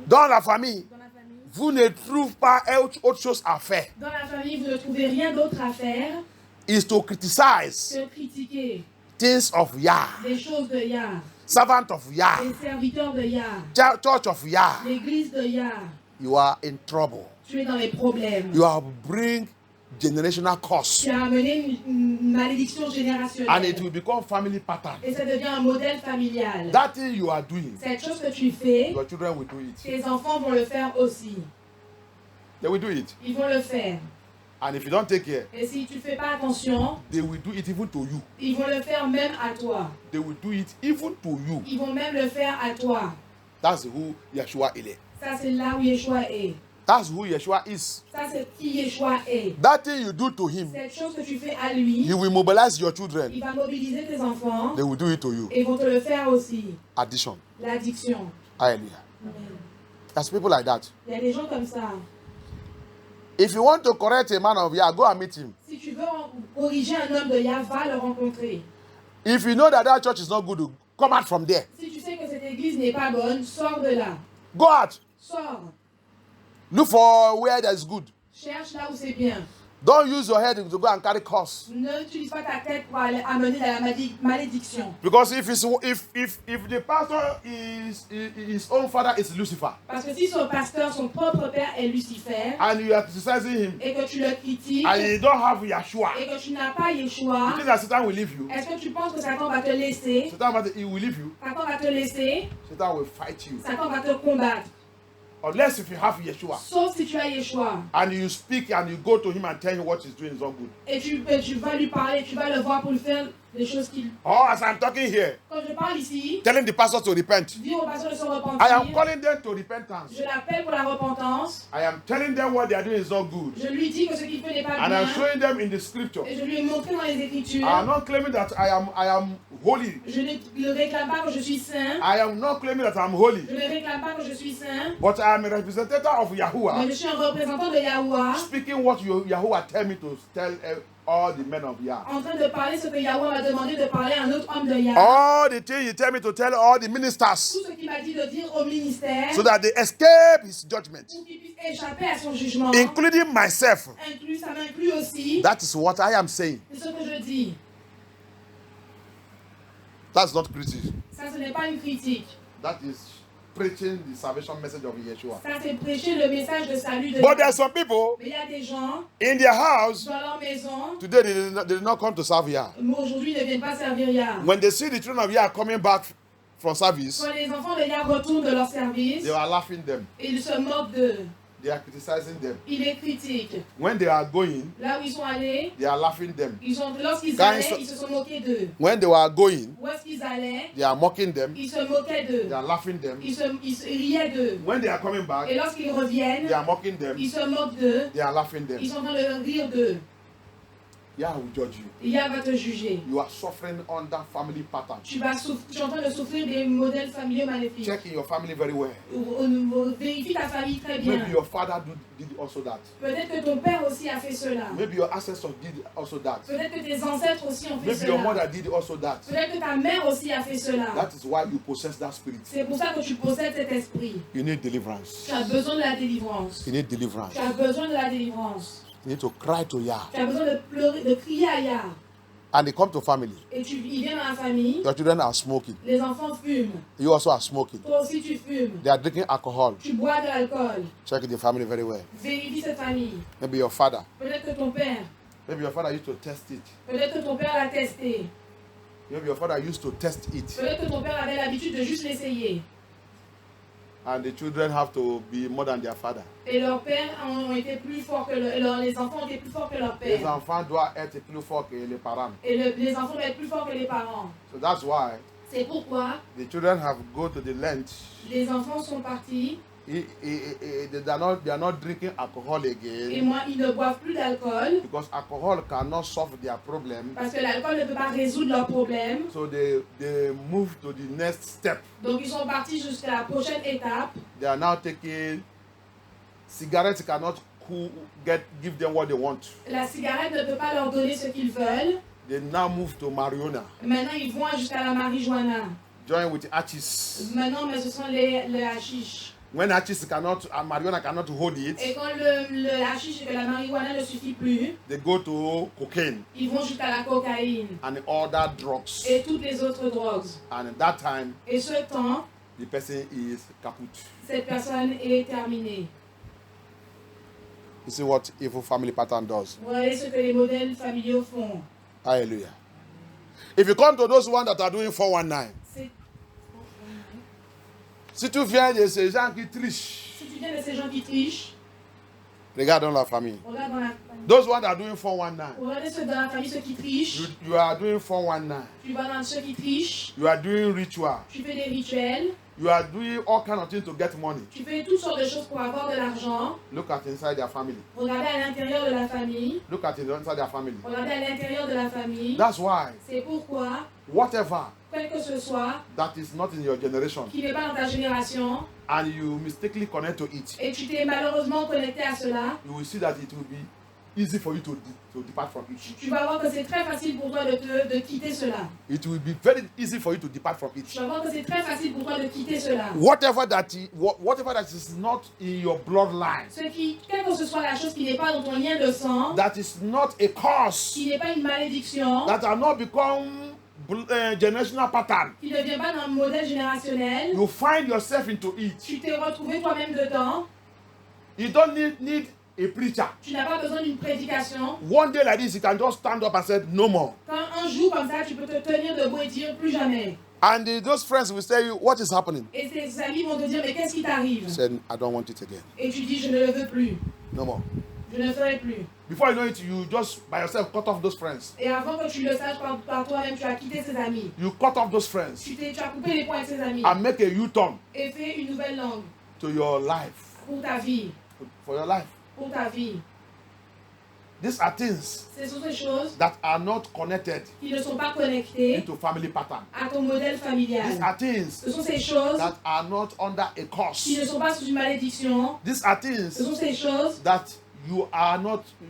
Dans la famille, Dans la famille, vous ne trouvez pas autre chose à faire. dans la famille, vous ne trouvez rien d'autre à faire Is to criticize que critiquer things of Yah, les choses de Yah, servant of Yah, les serviteurs de Yah, church of Yah. l'église de Yah. You are in trouble. Tu es dans les problèmes. You have bring generational curse. Tu as amené une malédiction And it générationnelle. will become family pattern. Et ça devient un modèle familial. That thing you are doing, Cette chose que tu fais, your children will do it. tes enfants vont le faire aussi. They will do it. Ils vont le faire. And if you don't take care, Et si tu ne fais pas attention, they will do it even to you. ils vont le faire même à toi. They will do it even to you. Ils vont même le faire à toi. That's who Yeshua is. Ça, c'est là où Yeshua est. That's who Yeshua is. Ça, c'est qui Yeshua est. That thing you do to him, Cette chose que tu fais à lui, he will mobilize your children. il va mobiliser tes enfants They will do it to you. et ils vont te le faire aussi. Addition. L'addiction. Hallelujah. Amen. There's people like that. Il y a des gens comme ça. If you want to correct a man of Yah, go and meet him. Si tu veux corriger un homme de Yah, va le rencontrer. If you know that church is not good, come out from there. Si tu sais que cette église n'est pas bonne, sors de là. Go out. Sors. Look for where there is good. Cherche là où c'est bien. Don't use your head to go and carry curse. Ne utilise pas ta tête pour aller amener dans la malédiction. Because if the pastor is his own father is Lucifer, Parce que si son pasteur, son propre père est Lucifer, and you are criticizing him, et que tu le critiques, and you don't have Yeshua, et que tu n'as pas you Yeshua, think that Satan will leave you? est-ce que tu penses que Satan va te laisser? He will leave you. Satan va te laisser, Satan will fight you. Satan va te combattre. Unless if you have Yeshua, Sauf si tu as Yeshua. and you speak and you go to him and tell him what he's doing is not good. Et tu vas lui parler, tu vas le voir pour lui faire des choses qu'il... Or as I'm talking here, Quand je parle ici, telling the pastor to repent, dis au pasteur de se I am repentir. calling them to repentance. Je l'appelle pour la repentance. I am telling them what they are doing is not good. Je lui dis que ce qu'il fait n'est pas And I'm bien. showing them in the scripture. Et je lui ai montré dans les Écritures. I am not claiming that I am holy. Je ne le réclame pas que je suis saint. I am not claiming that I'm holy. Je ne réclame pas que je suis saint. But I am a representative of Mais Yahuwah, je suis un représentant de Yahuwah. speaking what Yahuwah tell me to tell all the men of Yah. En train de parler ce que Yahuwah m'a demandé de parler à un autre homme de Yah. All the things he tell me to tell all the ministers, Tout ce qu'il m'a dit de dire au ministère. so that they escape his judgment, Pour qu'il puisse échapper à son jugement. including myself. Ça m'inclut aussi. That is what I am saying. C'est ce que je dis. That's not criticism. Ça, ce n'est pas une critique. That is preaching the salvation message of Yeshua. Ça, c'est prêcher le message de salut de But there Dieu. are some people Mais il y a des gens in their house dans leur maison, today they did not come to serve Yah. aujourd'hui, ne viennent pas servir Yah. When they see the children of Yah coming back from service, Quand les enfants de Yah retournent de leur service, they are laughing them. ils se moquent d'eux. They are criticizing them. Ils les critiquent. When they are going, Là où ils sont allés, they are laughing them. lorsqu'ils Quand allaient, ils ils se sont moqués d'eux. When they were going, Où est-ce qu'ils allaient, they are mocking them. ils se moquaient d'eux. They are laughing them. Ils se riaient d'eux. When they are coming Et back, lorsqu'ils reviennent, they are mocking them. ils se moquent d'eux. They are laughing them. Ils sont en train de rire d'eux. Yah will judge you. Et Yah va te juger. You are suffering under family pattern. Tu es en train de souffrir des modèles familiaux maléfiques. Check in your family very well. Vérifie ta famille très bien. Maybe your father did also that. Peut-être que ton père aussi a fait cela. Maybe your ancestors did also that. Peut-être que tes ancêtres aussi ont fait Maybe your cela. mother did also that. Peut-être que ta mère aussi a fait cela. That is why you possess that spirit. C'est pour ça que tu possèdes cet esprit. You need deliverance. Tu as besoin de la délivrance. You need deliverance. Tu as besoin de la délivrance. You need to cry to Yah. Tu as besoin de pleurer, de crier à Yah. And they come to family. Et il vient dans la famille. Your children are smoking. Les enfants fument. You also are smoking. Toi aussi tu fumes. They are drinking alcohol. Tu bois de l'alcool. Check the family very well. Vérifie cette famille. Maybe your father. Peut-être que ton père. Maybe your father used to test it. Peut-être que ton père l'a testé. Maybe your father used to test it. Peut-être que ton père avait l'habitude de juste l'essayer. And the children have to be more than their father. Et leurs pères ont été plus forts que les enfants ont été plus forts que leurs Les pères. enfants doivent être plus forts que les parents. Et les enfants doivent être plus forts que les parents. So that's why C'est pourquoi the children have go to the length. les enfants sont partis They are not drinking alcohol et again moi ils ne boivent plus d'alcool because alcohol cannot solve their problem. parce que l'alcool ne peut pas résoudre leurs problèmes. So they move to the next step. Donc ils sont partis jusqu'à la prochaine étape. They are now taking cigarettes cannot give them what they want. La cigarette ne peut pas leur donner ce qu'ils veulent. They now move to marijuana. Maintenant ils vont jusqu'à la marijuana. Join with hachis. Maintenant mais ce sont les hashish. When hachis marijuana cannot hold it, Et quand le hashish et la marijuana ne suffit plus, they go to cocaine ils vont jusqu'à la cocaïne and other drugs. et toutes les autres drogues. And at that time, Et ce temps, the person is kaput. cette personne est terminée. You see what evil family pattern does. Vous voyez ce que les modèles familiaux font. Hallelujah. If you come to those ones that are doing 419, C'est- si tu viens de ces gens qui trichent, Si tu viens de ces gens qui trichent, Regarde dans la famille. Regarde dans la famille. Those ones that are doing 419. Regardez ceux dans la famille, ceux qui trichent. You are doing 419. Tu vas dans ceux qui trichent. You are doing ritual. Tu fais des rituels. You are doing all kinds of things to get money. Tu fais toutes sortes de choses pour avoir de l'argent. Look at inside their family. Regardez à l'intérieur de la famille. Look at inside their family. Regardez à l'intérieur de la famille. That's why C'est pourquoi, whatever quel que ce soit, that is not in your generation qui n'est pas dans ta génération, and you mistakenly connect to it, et tu t'es malheureusement connecté à cela, you will see that it will be easy for you to depart from it. tu vas voir que c'est très facile pour toi de quitter cela. It will be very easy for you to depart from it. Tu vas voir que c'est très facile pour toi de quitter cela. Whatever that is not in your bloodline, Quelle que ce soit la chose qui n'est pas dans ton lien de sang, that is not a curse, qui n'est pas une malédiction, that are not become generational pattern, qui ne vient pas d'un modèle générationnel, you find yourself into it. tu t'es retrouvé toi-même dedans, You don't need a preacher. tu n'as pas besoin d'une prédication. One day like this, you can just stand up and say, no more. Quand un jour comme ça, tu peux te tenir debout et dire plus jamais. And those friends will say, what is happening? Et tes amis vont te dire, mais qu'est-ce qui t'arrive? You said, I don't want it again. Et tu dis, je ne le veux plus. No more. Je ne le ferai plus. Before you know it, you just by yourself cut off those friends. Et avant que tu le saches par toi-même, tu as quitté ses amis. You cut off those friends Tu as coupé les ponts avec ses amis. and make a U-turn Et fais une nouvelle langue to your life. pour ta vie. For your life. Pour ta vie. These are things Ce sont ces choses that are not connected qui ne sont pas connectées into family pattern. à ton modèle familial. These are things Ce sont ces choses that are not under a qui curse. ne sont pas sous une malédiction. These are Ce things sont ces choses that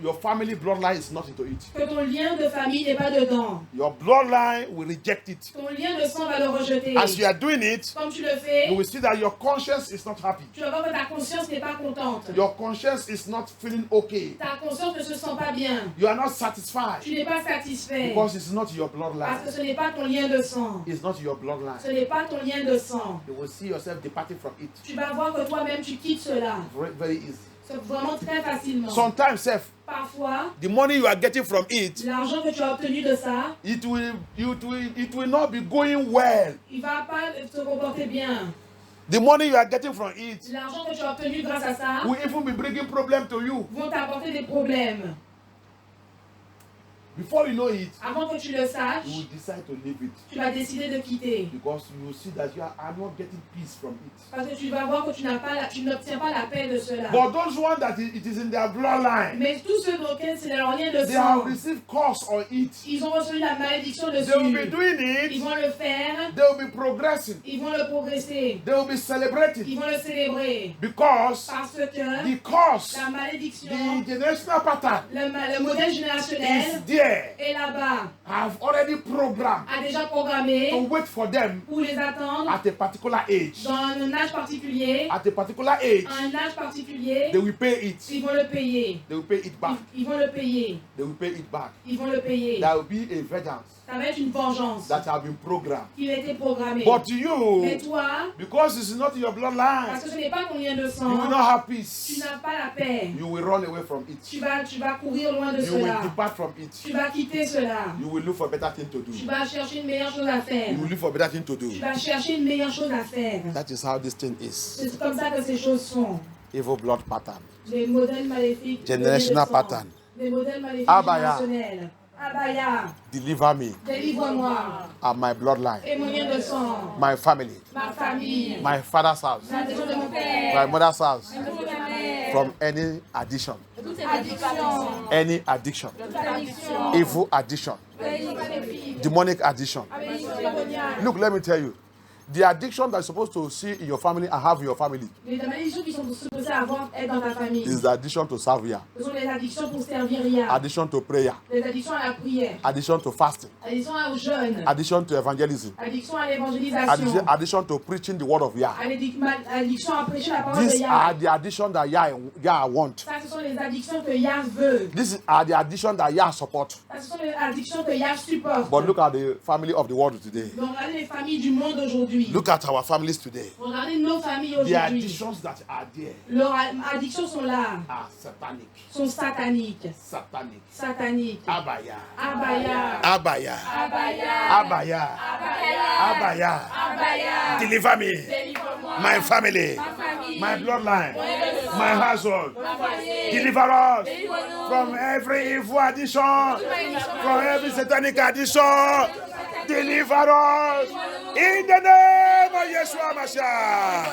your family bloodline is not into it. que ton lien de famille n'est pas dedans. Your bloodline will reject it. Ton lien de sang va le rejeter. As you are doing it, Comme tu le fais, you will see that your conscience is not happy. tu vas voir que ta conscience n'est pas contente. Your conscience is not feeling okay. Ta conscience ne se sent pas bien. You are not satisfied Tu n'es pas satisfait. because it's not your Parce que bloodline. ce n'est pas ton lien de sang. It's not your bloodline. Ce n'est pas ton lien de sang. You will see yourself departing from it. Tu vas voir que toi-même tu quittes cela. Very, very easy. C'est vraiment très facilement. Sometimes, Seth, Parfois, the money you are getting from it, l'argent que tu as obtenu de ça, it will not be going well. il ne va pas se comporter bien. The money you are getting from it L'argent que tu as obtenu grâce à ça will even be bringing problem to you. vont t'apporter des problèmes. Before you know it, Avant que tu le saches, you will decide to leave it tu vas décider de quitter. because you will see that you are not getting peace from it. Parce que tu vas voir que tu n'obtiens pas la paix de cela. But those ones that it is in their bloodline, Mais tous ceux auxquels c'est leur lien de they have sang, received curse on it. ils ont reçu la malédiction They will be dessus. doing Ils it. vont le faire, They will be progressing. ils vont le progresser, They will be celebrating ils vont le célébrer. because Parce que the curse, la malédiction, the generational pattern le modèle is générationnel there. est là-bas, Have already programmed a déjà to programmé wait for them pour les attendre at a particular age. dans un âge particulier, At a particular age, un âge particulier, they will pay it. ils vont le payer. They will pay it back. Ils vont le payer. They will pay it back. Ils vont le payer. There will be a vengeance Ça va être une vengeance that have been programmed. qui a été programmée. But Mais you, toi, because it's not in your parce bloodline, que ce n'est pas ton lien de you will sang, not have tu peace. n'as pas la paix. You will run away from it. Tu vas courir loin de You will cela. depart from it. Tu vas quitter cela. You will look for better thing to Tu do. vas chercher une meilleure chose à faire. You will look for better thing to do. Tu vas chercher une meilleure chose à faire. That is how this thing is. C'est comme ça que ces choses sont. Evil blood pattern. Des modèles maléfiques. Generational de sang. pattern. Des modèles maléfiques Abaya. générationnels. Abaya, Deliver me délivre-moi. and my bloodline, Et mon lien de sang. my family, Ma famille. my father's house, La maison de mon père. my mother's house, La maison de ma mère. from any addiction, Addiction. any addiction, Addiction. evil addiction, Maléfique. demonic addiction. Addiction démoniaque. Look, let me tell you, the addiction that you're supposed to see in your family and have in your family Les malédictions qui sont supposées avoir être dans ta famille. is the addiction to salvia, Ce sont les addictions pour servir Yah. addiction to prayer, Les addictions à la prière. addiction to fasting, Addiction au jeûne. addiction to evangelism, Addiction à l'évangélisation. addiction to preaching the word of Yah. Addiction à prêcher la parole de These Yah. are the addiction that Yah want. Ça, ce sont les addictions que Yah veut. These are the addiction that Yah support. Ça, ce sont les addictions que Yah supporte. But look at the family of the world today. Donc, regardez les familles du monde aujourd'hui. Look at our families today. Regardez nos familles The aujourd'hui. addictions that are there Leurs addictions sont là. are satanic. Sont sataniques. Satanic. Sataniques. Abaya. Abaya. Abaya. Abaya. Abaya. Abaya. Abaya. Deliver me. Délivre-moi. My family. Ma famille. My bloodline. Mon lien de sang. my household. Deliver us from every evil addiction, from every satanic addiction. Deliver us in the name of Yeshua Mashiach.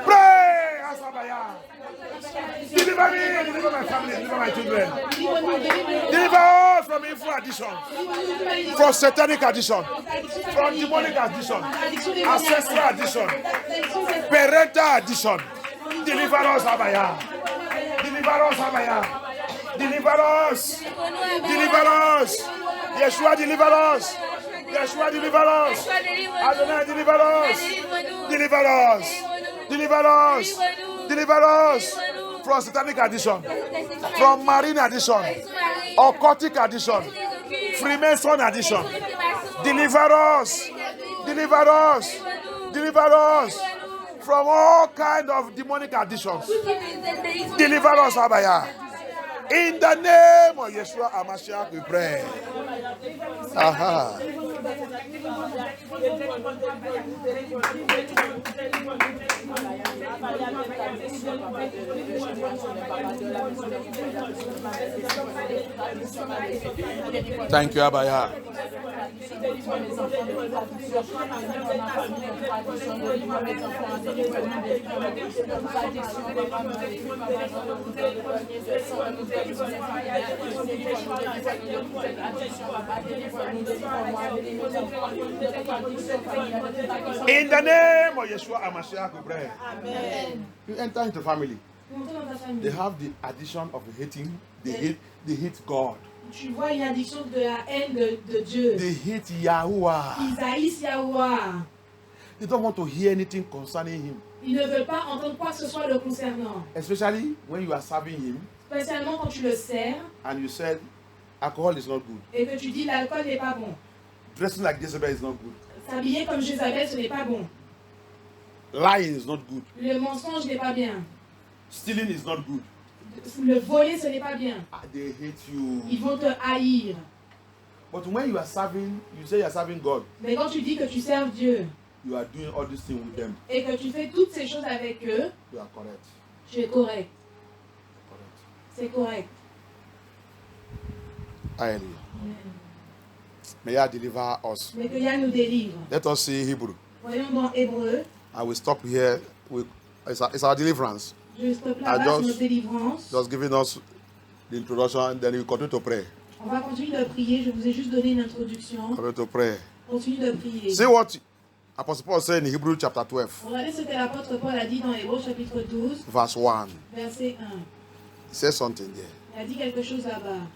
Pray, Asabaya. Deliver me, deliver my family, deliver my children. Deliver us from evil addiction, from satanic addiction, from demonic addiction, ancestral addiction, parental addiction. Deliver us, Abaya. Deliver us, Abaya. Deliver us. Deliver us. Yeshua, deliver us. Yeshua, deliver us. Adonai, deliver us. Deliver us. Deliver us. Deliver us from satanic addiction, from marine addiction, occultic addiction, Freemason addiction. Deliver us. Deliver us. Deliver us from all kind of demonic additions. Deliver us, Abaya. In the name of Yeshua HaMashiach, we pray. Aha. Thank you, Abaya. In the name of Yeshua HaMashiach, we pray. Amen. You enter into family. They have the addiction of hating. They hate God. Tu vois une addiction de la haine de Dieu. They hate Yahuwah. Ils haïssent Yahuwah. They don't want to hear anything concerning him. Ils ne veulent pas entendre quoi que ce soit le concernant. Especially when you are serving him. Spécialement quand tu le sers. And you said alcohol is not good. Et que tu dis l'alcool n'est pas bon. Dressing like Jezebel is not good. S'habiller comme Jézabel, ce n'est pas bon. Lying is not good. Le mensonge n'est pas bien. Stealing is not good. Le voler, ce n'est pas bien. They hate you. Ils vont te haïr. But when you are serving, you say you are serving God. Mais quand tu dis que tu sers Dieu, you are doing all these things with them. Et que tu fais toutes ces choses avec eux, You are correct. tu es correct. Correct. C'est correct. Hallelujah. May I deliver us. Mais que Yah nous délivre. Let us see Hebrew. Voyons dans Hébreu. I will stop here. It's our deliverance. Je stoppe là-bas sur notre délivrance. Just giving us the introduction, then we continue to pray. On va continuer de prier. Je vous ai juste donné une introduction. Continue to pray. Continue de prier. See what Apostle Paul said in Hebrew chapter 12. Regardez ce que l'apôtre Paul a dit dans Hébreux chapitre 12, Verse 1. verset 1. He says something there. Il a dit quelque chose là-bas.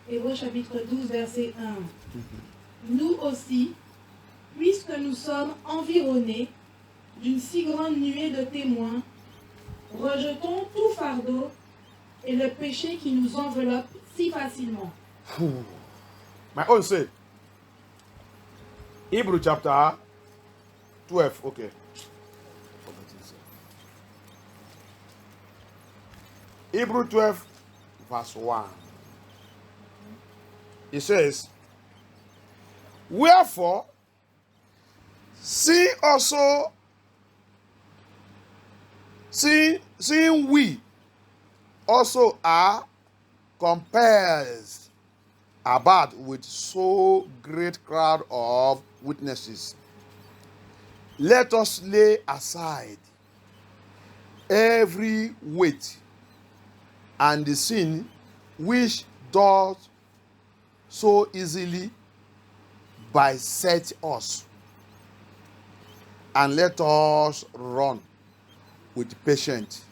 Hébreux chapitre 12, verset 1. Nous aussi, puisque nous sommes environnés d'une si grande nuée de témoins, rejetons tout fardeau et le péché qui nous enveloppe si facilement. My own say. Hebrew chapter 12. Okay. Hebrew 12, verse 1. It says, wherefore, seeing we also are compelled about with so great crowd of witnesses, let us lay aside every weight and the sin which doth so easily beset us, and let us run with patience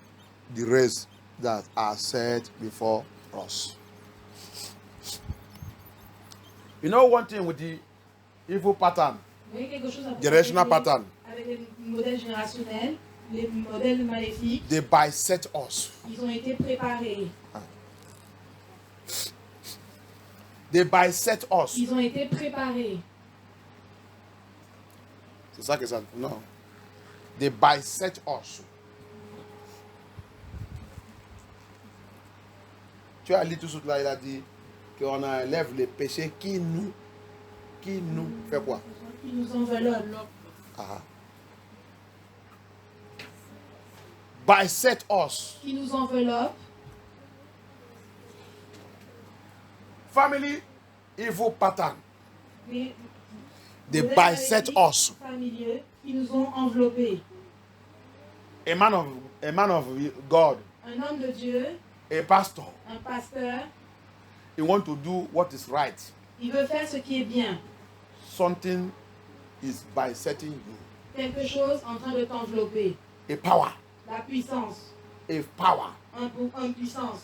the race that are set before us. You know one thing with the evil pattern, generational pattern, avec les modèles générationnels, les modèles maléfiques, they beset us. ils ont été préparés. They beset us. Ils ont été préparés. C'est ça que ça. Non. They beset us. Tu as lu tout ce là, il a dit qu'on enlève les péchés qui nous fait quoi? Qui nous enveloppent. Ah. bisect us. qui nous enveloppe. Family evil pattern. Les They modèles bisect maléfiques us. familiers qui nous ont enveloppés. A man of God, Un homme de Dieu, a pastor, un pasteur, he want to do what is right. il veut faire ce qui est bien. Something is bisecting you. Quelque chose en train de t'envelopper. A power, La puissance, a power une puissance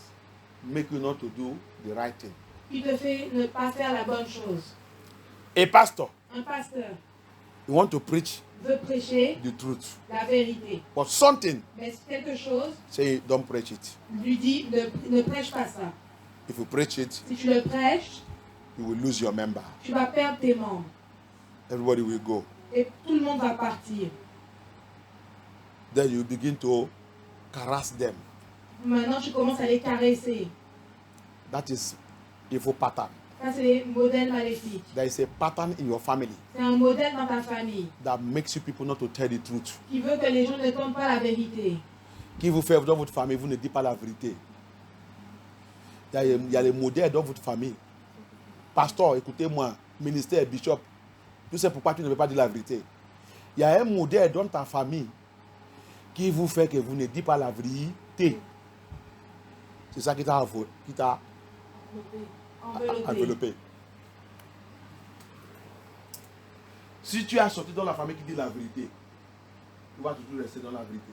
make you not to do the right thing. qui te fait ne pas faire la bonne chose. A pastor, Un pasteur he want to preach veut prêcher the truth. la vérité. But something Mais quelque chose say don't preach it. lui dit ne prêche pas ça. If you preach it, Si tu le prêches, you will lose your member. tu vas perdre tes membres. Everybody will go. Et tout le monde va partir. Then you begin to harass them. Maintenant, tu commences à les caresser. That is evil pattern. Ça, c'est les modèles maléfiques. There is a pattern in your family C'est un modèle dans ta famille that makes you people not to tell the truth. qui veut que les gens ne comptent pas la vérité. Qui vous fait dans votre famille, vous ne dites pas la vérité. Il y a les modèles dans votre famille. Pasteur, écoutez-moi, ministère, bishop, tu sais pourquoi tu ne veux pas dire la vérité. Il y a un modèle dans ta famille qui vous fait que vous ne dites pas la vérité. C'est ça qui t'a enveloppé. Si tu as sorti dans la famille qui dit la vérité, tu vas toujours rester dans la vérité.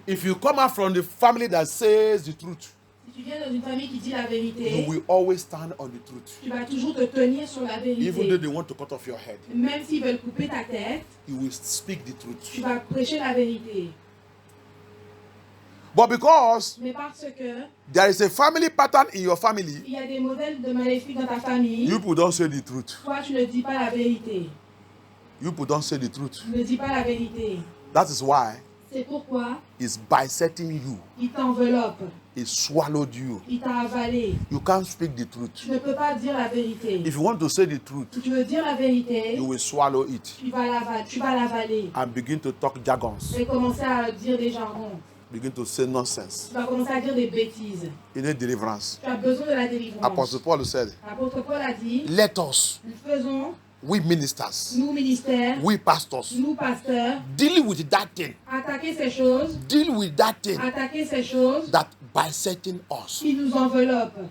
If you come out from the family that says the truth, Si tu viens dans une famille qui dit la you vérité, will always stand on the truth. tu vas toujours te tenir sur la Even though vérité. they want to cut off your head, Même s'ils veulent couper ta tête, you will speak the tu truth. vas prêcher la vérité. But because Mais parce que there is a family pattern in your family, il y a des modèles de maléfiques dans ta famille, you people don't say the truth. toi tu ne dis pas la vérité. You people don't say the truth. Tu ne dis pas la vérité. That is why C'est pourquoi it's bisecting you. il t'enveloppe, It swallowed you. il t'a avalé. You can't speak the Tu truth. ne peux pas dire la vérité. If you want to say the truth, Si tu veux dire la vérité, you will swallow it tu vas l'avaler. and begin to talk jargons. Tu vas commencer à dire des jargons. Begin to say nonsense. Tu vas commencer à dire des bêtises. You need deliverance. Tu as besoin de la délivrance. Apostle Paul said, L'apôtre Paul a dit, let us, nous faisons, we ministers, nous ministères, we pastors, nous pasteurs, deal with that thing. attaquer ces choses, Deal with that thing attaquer ces choses that bisecting us. qui nous enveloppent.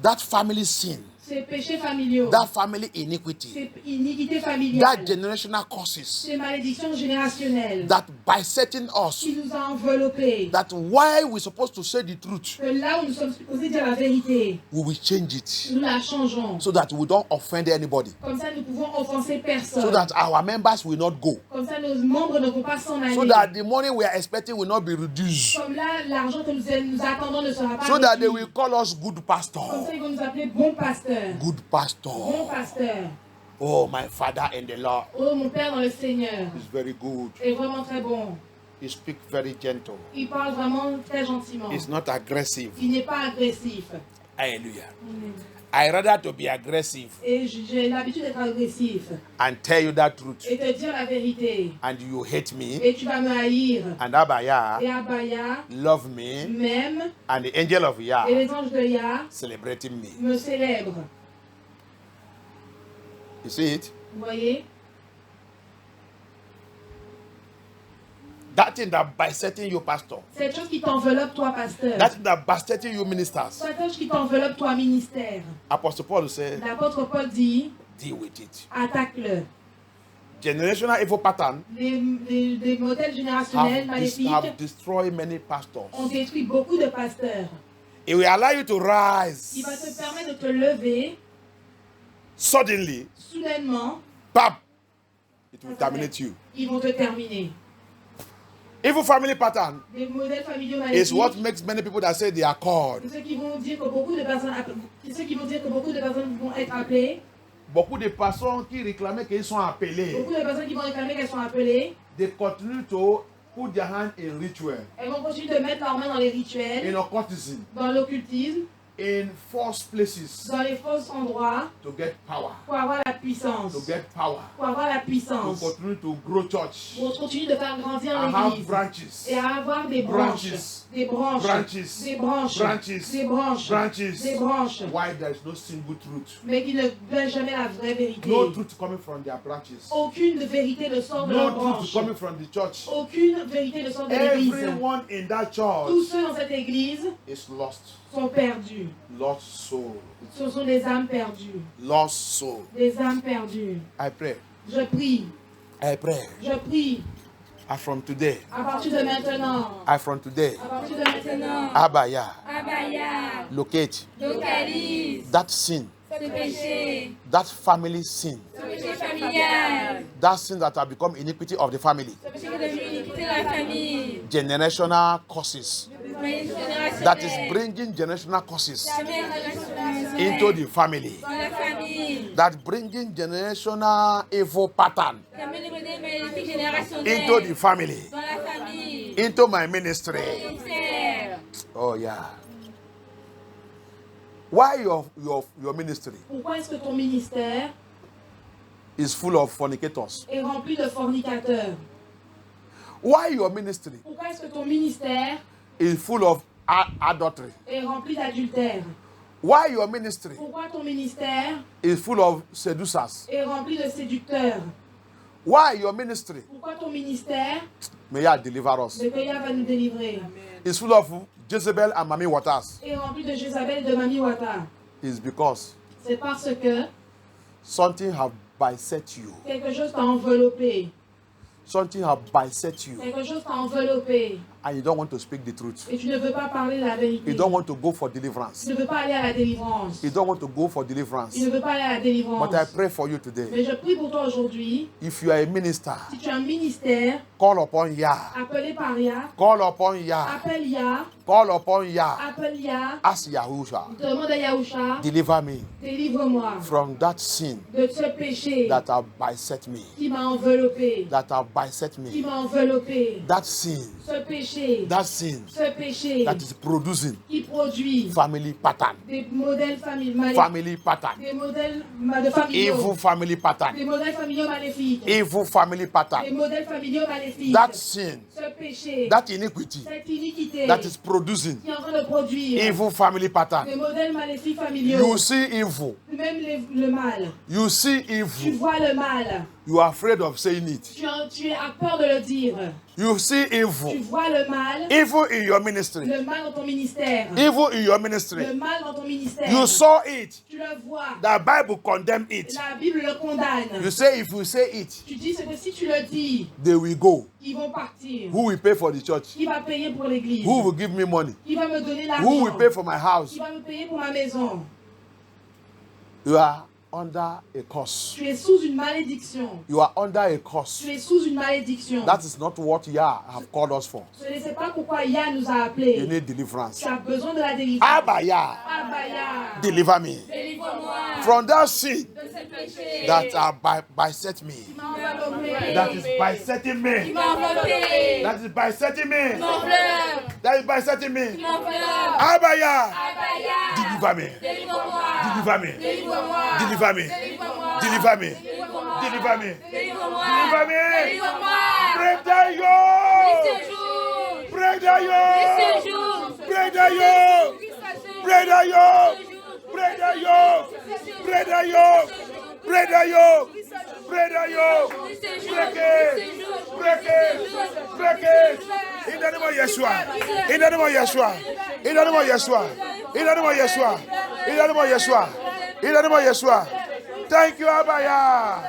That family sin. Ces péchés familiaux, That family iniquity. ces iniquités That familiales, generational curses. ces malédictions générationnelles That bisecting us. qui nous ont enveloppés. That why we're supposed to say the truth, Que là où nous sommes supposés dire la vérité, we will change it nous la changeons. so that we don't offend anybody. Comme ça, nous pouvons offenser personne. So that our members will not go. Comme ça, nos membres ne vont pas s'en aller. So that the money we are expecting will not be reduced. Comme là, l'argent que nous attendons ne sera pas So that they réduit. will call us good Comme pastor. ça, ils vont nous appeler bon pasteur. Good Bon pastor. pasteur. Oh, my father in the Lord Oh, mon Père dans le Seigneur is very good. est vraiment très bon. He speaks very gentle. Il parle vraiment très gentiment. He's not aggressive. Il n'est pas agressif. Hallelujah. I rather to be aggressive Et j'ai l'habitude d'être agressif. and tell you that truth, Et te dire la vérité. and you hate me, Et tu vas me haïr. and Abaya Et Abaya love me, m'aime. and the angel of Et Yah les anges de Yah celebrating me. me célèbrent. You see it? Vous voyez? That thing that bisecting you, pastor. Cette chose qui t'enveloppe, toi, pasteur. That thing that bisecting you, ministers. Cette chose qui t'enveloppe, toi, ministère. Apostle Paul said, L'apôtre Paul dit, deal with it. attaque-le. Generational evil pattern Les modèles générationnels maléfiques have destroyed many pastors. ont détruit beaucoup de pasteurs. It will allow you to Il rise va te permettre de te lever suddenly. soudainement. Bam! It will terminate you. Ils vont te terminer. Evil family pattern Les modèles familiaux is maléfiques. what makes many people that say they are called. Ceux qui vont dire que beaucoup de personnes, vont être appelées. Beaucoup de personnes qui réclamaient qu'ils sont appelés, Beaucoup de personnes qui vont réclamer qu'elles sont appelées. they continue to put their hand in ritual, Elles vont continuer de mettre leurs mains dans les in rituels, occultism, dans l'occultisme, in false places dans les faux endroits to get power. pour avoir la puissance, to get power, pour avoir la to puissance, continue to grow church, pour continuer de faire grandir and have l'église branches, et à avoir des branches, des branches, des branches, des branches, des branches, why there is no single truth. mais qui ne veulent jamais la vraie vérité. No truth coming from their branches. Aucune vérité ne sort de No leurs truth branches. coming from the church. Aucune vérité ne sort de l'église. Everyone in that Tous church ceux dans cette église is lost. sont perdus. Lost soul. Ce sont des âmes perdues. Lost soul. Des âmes perdues. I pray. Je prie. I pray. Je prie. And from today. À partir de maintenant. And from today. À partir de maintenant. Abaya. Abaya. Locate. Localise. That sin. Ce péché. That family sin. Ce péché familial. That sin that have become iniquity of the family. Ce péché qui est devenu l'iniquité de la famille. Generational curses. Générationnel. That is bringing generational curses Générationnel. into the family. Dans la famille. That bringing generational evil pattern Qui amène des maléfiques générationnelles. into the family. Dans la famille. Into my ministry. Ministère. Oh yeah. Why your ministry Pourquoi est-ce que ton ministère is full of fornicators? est rempli de fornicateurs? Why your ministry Pourquoi est-ce que ton ministère is full of adultery? est rempli d'adultère? Why your ministry Pourquoi ton ministère is full of seducers? est rempli de séducteurs? Why your ministry, Pourquoi ton ministère, may God deliver us, le Père va nous délivrer, is full of Jezebel and Mami Waters? est rempli de Jézabel et de Mami Wata? Is because C'est parce que something have biset you. quelque chose t'a enveloppé. Something have biset you, Quelque chose t'a enveloppé. and you don't want to speak the truth. Et tu ne veux pas parler la vérité. You don't want to go for deliverance. Tu ne veux pas aller à la délivrance. You don't want to go for deliverance. Tu ne veux pas aller à la délivrance. But I pray for you today. Mais je prie pour toi aujourd'hui. If you are a minister, Si tu as un ministère, call upon Yah. appelé par Yah, Call upon Yah. appelle Yah, Call upon Yah. appelle Yah, Ask Yahusha. demande à Yahusha, Deliver me délivre-moi from that sin de ce péché that have biset me. qui m'a enveloppé, That have biset qui me. m'a enveloppé. That sin. Ce péché, That sin ce péché that is producing qui produit family pattern. des modèles familiaux, Family pattern. des modèles de familiaux, Evil family pattern. des modèles familiaux maléfiques, Evil family des pattern. modèles familiaux maléfiques. That sin. Ce péché, That iniquity cette iniquité that is producing qui est en train de produire evil family pattern. des modèles maléfiques familiaux, You see evil. même le mal. You see Tu evil. vois le mal, You are afraid of saying it. tu as peur de le dire. You see Tu evil. vois le mal, Evil in your ministry. le mal dans ton ministère. Evil in your Le ministry. mal dans ton ministère. You saw it. Tu le vois. The Bible condemn it. La Bible le condamne. You say if you say it, Tu dis c'est que si tu le dis, they will go. ils vont partir. Who will pay for the church? Qui va payer pour l'église? Who will give me money? Qui va me donner Who will l'argent? pay for my house? Qui va me payer pour ma maison? You are under a curse. Tu es sous une malédiction. You are under a curse. Tu es sous une malédiction. That is not what Yah have called us for. Je ne sais pas pourquoi Yah nous a You appelés. need deliverance. Tu as besoin de la délivrance. Abba Yah, Abba Yah. deliver me Délivre-moi from that sin de ce péché. that are biset me. Tu m'as enveloppé. That is bisetting Qui me. m'a enveloppé. That is bisetting me. Mon fleuve. That is bisetting me. Mon fleuve. Abba Yah, Abaya. deliver me. Délivre-moi. Deliver me. Délivre-moi. Deliver me. Délivre-moi. Deliver me. Délivre-moi. Deliver me. Délivre-moi. Deliver me. Délivre-moi. Break the Brise yoke. ce jour. Break the Brise ce yoke. jour. Break the yoke. Brise ce jour. Break the yoke. Break the yoke. Break the yoke. Break the yoke. Break the yoke. Break it. Break it. Break it. In the name of Yeshua. In the name of Yeshua. In the name of Yeshua. In the name of Yeshua. In the name of Yeshua. In the name of Yeshua. Thank you, Abaya.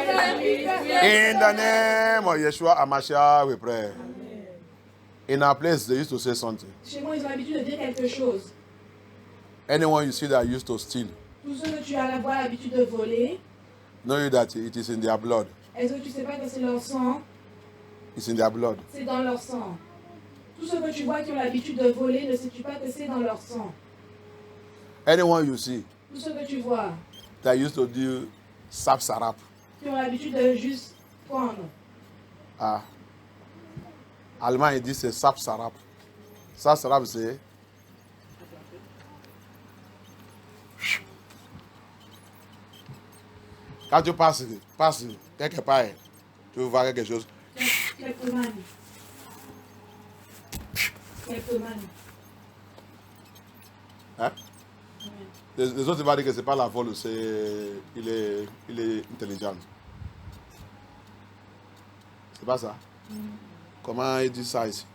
In the name of Yeshua Amashiach, we pray. In our place, they used to say something. Chez moi, ils ont l'habitude de dire quelque chose. Anyone you see that used to steal, Tous ceux que tu as l'habitude de voler, know you that it is in their blood. est-ce que tu sais pas que c'est leur sang? It's in their blood. C'est dans leur sang. Tous ceux que tu vois qui ont l'habitude de voler, ne sais-tu pas que c'est dans leur sang? Anyone you see Tous ceux que tu vois that used to do sap sarap, qui ont l'habitude de juste prendre. Ah. Allemand, il dit c'est sap sarap. Sap sarap, c'est. Quand tu passes quelque part, tu veux voir quelque chose. Kleptomane. Kleptomane. Hein? Les autres vont dire que c'est pas la vol, c'est. Il est intelligent. C'est pas ça? Comment il dit ça ici?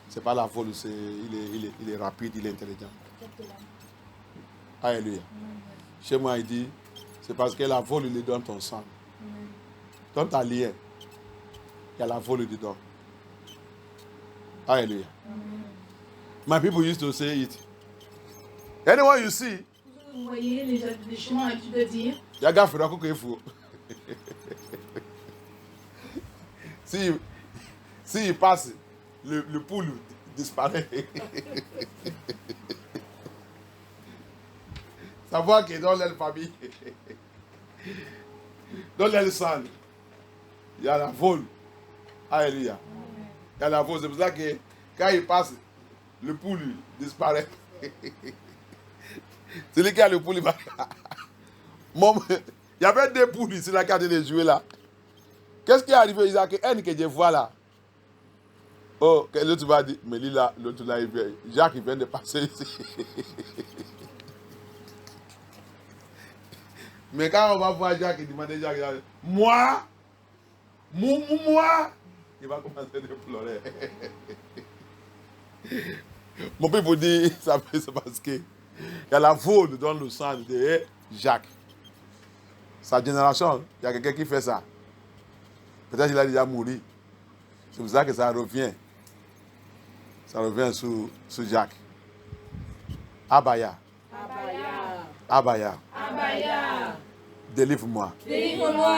C'est pas la vol, c'est. Il est rapide, il est intelligent. Alléluia. Chez moi, il dit. C'est parce que la vol, il est dans ton sang. Dans ta lien, il y a la vol dedans. Hallelujah. My people used to say it. Anyone you see, Vous voyez, les gens ont l'habitude de dire. il y a gars qui font qu'il faut. Si il passe, le poule disparaît. Savoir que dans leur famille, dans leur sang, il y a la vol. Alléluia. Il y a la vol. C'est pour ça que quand il passe, le poule disparaît. C'est lui qui a le poule. Il y avait deux poules ici, la carte de jouer là. Qu'est-ce qui est arrivé, Isaac? Un que je vois là. Oh, l'autre va dire, mais lui là, l'autre là, Jacques, il vient de passer ici. Mais quand on va voir Jacques, il demande à Jacques, moi, il va commencer à pleurer. Mon père vous dit, ça c'est parce que il y a la vol dans le sang de Jacques. Sa génération, il y a quelqu'un qui fait ça. Peut-être qu'il a déjà mouru. C'est pour ça que ça revient. Ça revient sur Jacques. Abaya. Abaya. Abaya. Abaya. Délivre-moi. Délivre-moi.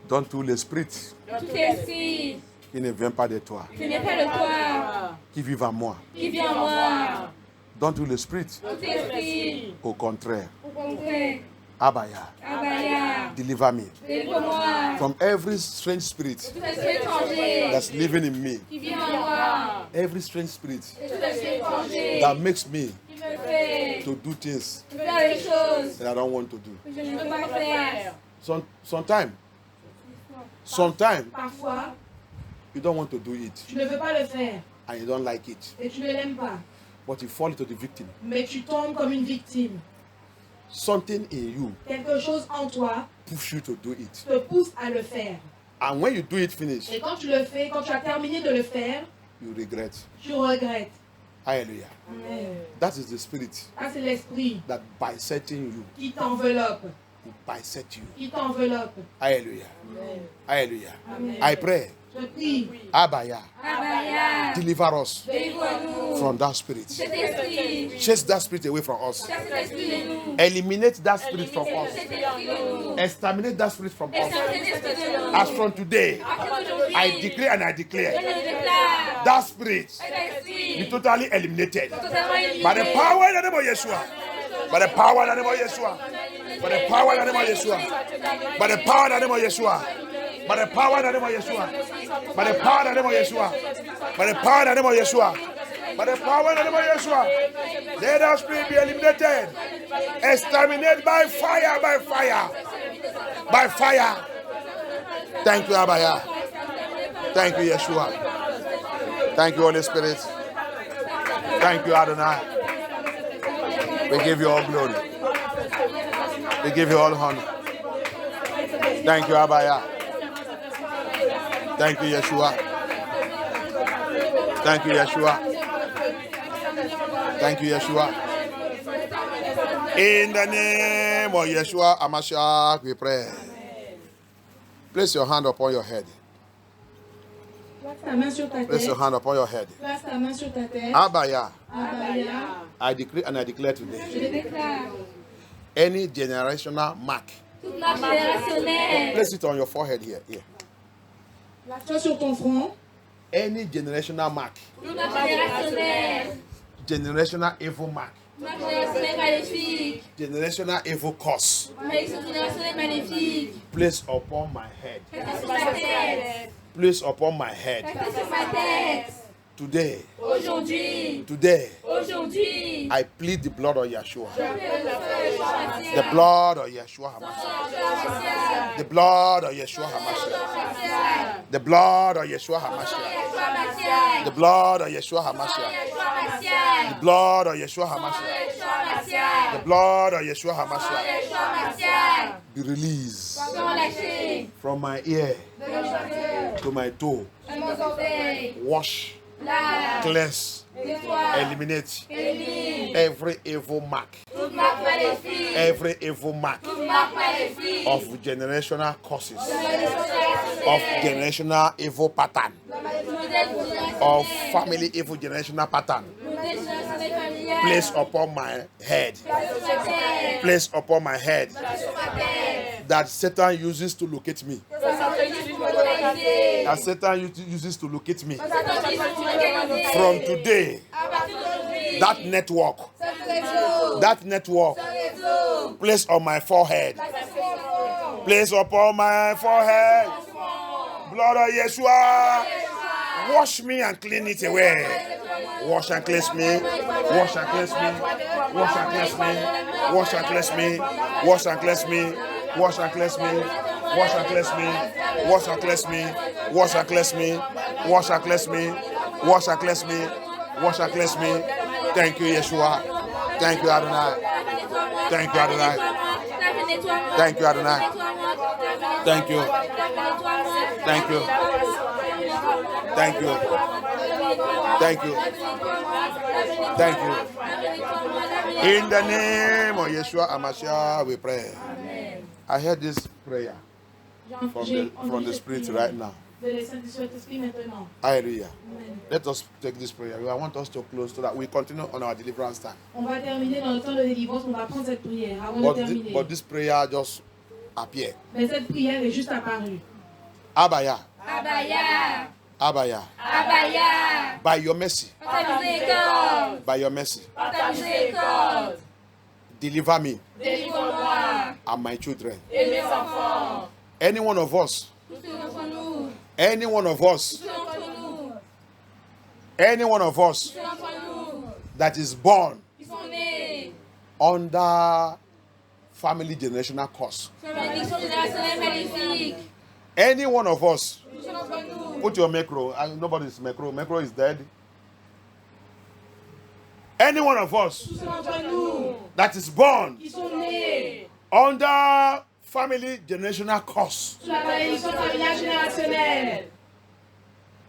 Donne tout l'esprit Tout esprit qui ne vient pas de toi, qui n'est pas de toi, qui vit en moi. qui vient en moi. Donne tout l'esprit, Tout esprit, au contraire. au contraire. Abaya. Abaya. Deliver me Délivre-moi. from every strange spirit Tout esprit étranger that's living in me. qui vient en moi. Every strange spirit Tout esprit étranger that makes me qui me fait to do things faire des choses that I don't want to do. que je ne veux pas faire. Sometimes Parfois, you don't want to do it tu ne veux pas le faire and you don't like it, et tu ne l'aimes pas. but you fall into the victim. Mais tu tombes comme une victime. Something in you Quelque chose en toi push you to do it. te pousse à le faire. And when you do it finish, Et quand tu le fais, quand tu as terminé de le faire, you regret. tu regrettes. Hallelujah. Amen. That is the spirit Ça, c'est l'esprit that bisecting you, qui t'enveloppe. will bisect you. Qui t'enveloppe. Hallelujah. Amen. Hallelujah. Amen. I pray, Je prie. Abaya, Abaya. deliver us Délivre-nous. from that spirit. Cet esprit. Chase that spirit away from us. Chasse cet esprit de nous. Eliminate that spirit from us. Cet esprit de nous. Exterminate that spirit from us. Extermine cet esprit de nous. As from today, À partir d'aujourd'hui, I declare and I je declare le déclare. that spirit Cet esprit be totally eliminated totalement éliminé. by the power in the name of Yeshua. By the power in the name of Yeshua. By the power in the name of Yeshua. By the power in the name of Yeshua. By the power in the name of Yeshua. By the power in the name of Yeshua. By the power in the name of Yeshua. By the power in the name of Yeshua. Let that spirit be eliminated. Exterminate by fire, by fire. By fire. Thank you, Abaya. Thank you, Yeshua. Thank you, Holy Spirit. Thank you, Adonai. We give you all glory. We give you all honor. Thank you, Abaya. Thank you, Yeshua. Thank you, Yeshua. Thank you, Yeshua. In the name of Yeshua Amashiach, we pray. Place your hand upon your head. Place ta main sur ta Place your tête. hand upon your head. Place ta main sur ta tête. Abaya, Abaya. I decree and I declare Je today, le déclare. any generational mark, Toute marque générationnelle. place it on your forehead here. Soit sur ton front. Any generational mark, Toute marque générationnelle. generational evil mark, Ma génération est maléfique. generational evil curse Malédiction générationnelle maléfique. placed upon my head. Restez sur ma tête. Placed upon my head. Restez sur ma tête. Today, Aujourd'hui. today, Aujourd'hui. I plead the blood of Yeshua. Je appelle le feu de Yeshua Mashiach. The blood of Yeshua HaMashiach. Mashiach. The blood of Yeshua HaMashiach. Mashiach. The blood of Yeshua HaMashiach. Yeshua Mashiach. The blood of Yeshua HaMashiach. Yeshua Mashiach. The blood of Yeshua HaMashiach. Yeshua Mashiach. The blood of Yeshua HaMashiach. Yeshua Mashiach. Be released Sans lâcher. from my ear De mon cœur. to my toe. À mon orteil. Wash, Lave. cleanse, Nettoie. eliminate Élimine. every evil mark. Toute marque maléfique. Every evil mark Toute marque maléfique. of generational curses, Malédiction of générationnelle. generational evil pattern, Modèle générationnel. of family evil generational pattern Modèle générationnel familial. placed upon my head, Sur ma tête. placed upon my head, Sur ma tête. that Satan uses to locate me, Ça s'organise pour me localiser. that Satan uses to locate me. Ça s'organise pour me localiser. From today, À partir d'aujourd'hui. that network, Ce réseau. that network Ce réseau. placed on my forehead, Ça se placed upon my forehead, blood of Yeshua, wash me and clean it away. Wash and cleanse me, wash and cleanse me, wash and cleanse me, wash and cleanse me, wash and cleanse me, wash and cleanse me, wash and cleanse me, wash and cleanse me, wash and cleanse me, wash and cleanse me, wash and cleanse me, wash and cleanse me. Thank you, Yeshua. Thank you, Adonai. Thank you, Adonai. Thank you, Adonai. Thank you. Thank you. Thank you. Thank you. Thank you. In the name of Yeshua HaMashiach, we pray. I heard this prayer from the Spirit right now. De l'Esprit du Saint-Esprit maintenant. Hallelujah. Amen. Let us take this prayer. I want us to close so that we continue on our deliverance time. On va terminer dans le temps de délivrance. On va prendre cette prière avant de terminer. But this prayer just appeared. Mais cette prière est juste apparue. Abaya, Abaya. Abaya, Abaya. by your mercy, Par ta miséricorde. by your mercy, Par ta miséricorde. deliver me Délivre-moi. and my children. Et mes enfants. Any one of us, Tous d'entre nous. any one of us, Tous d'entre nous. any one of us Tous d'entre nous. that is born Ils sont nés. under family generational curse. Sur malédiction générationnelle maléfique. Any one of us, Tous d'entre nous. put your macro. Nobody's macro. Macro is dead. Any one of us Tous d'entre nous that is born qui sont nés under family generational curse. sous la malédiction familiale générationnelle.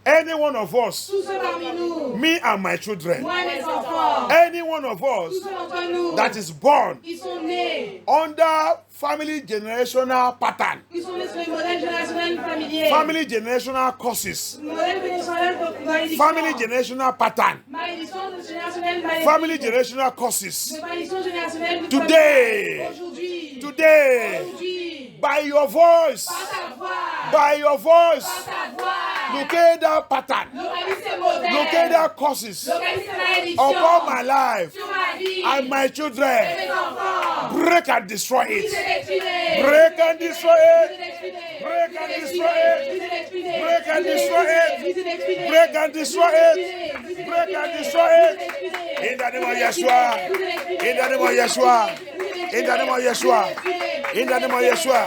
Any one of us, Tous ceux parmi nous, me and my children. moi et mes enfants, Any one of tous us ceux d'entre nous that is born qui sont nés, under family generational pattern, qui sont nés sur le modèle générationnel familier, family generational curses, modèle générationnel malédiction, family generational pattern, malédiction générationnelle malédiction, family generational curses. malédiction générationnelle Today, aujourd'hui, today, aujourd'hui, by your voice, par ta voix, by your voice, par ta voix, locate that pattern, localise ces modèles, locate that curses localise ces malédictions upon my life sur ma vie and my et children. mes enfants. Break and destroy it. Break Break and destroy it. Break and destroy it. Break and destroy it. Break and destroy it. Break and destroy it. In the name of Yeshua. In the name of Yeshua. In the name of Yeshua. In the name of Yeshua.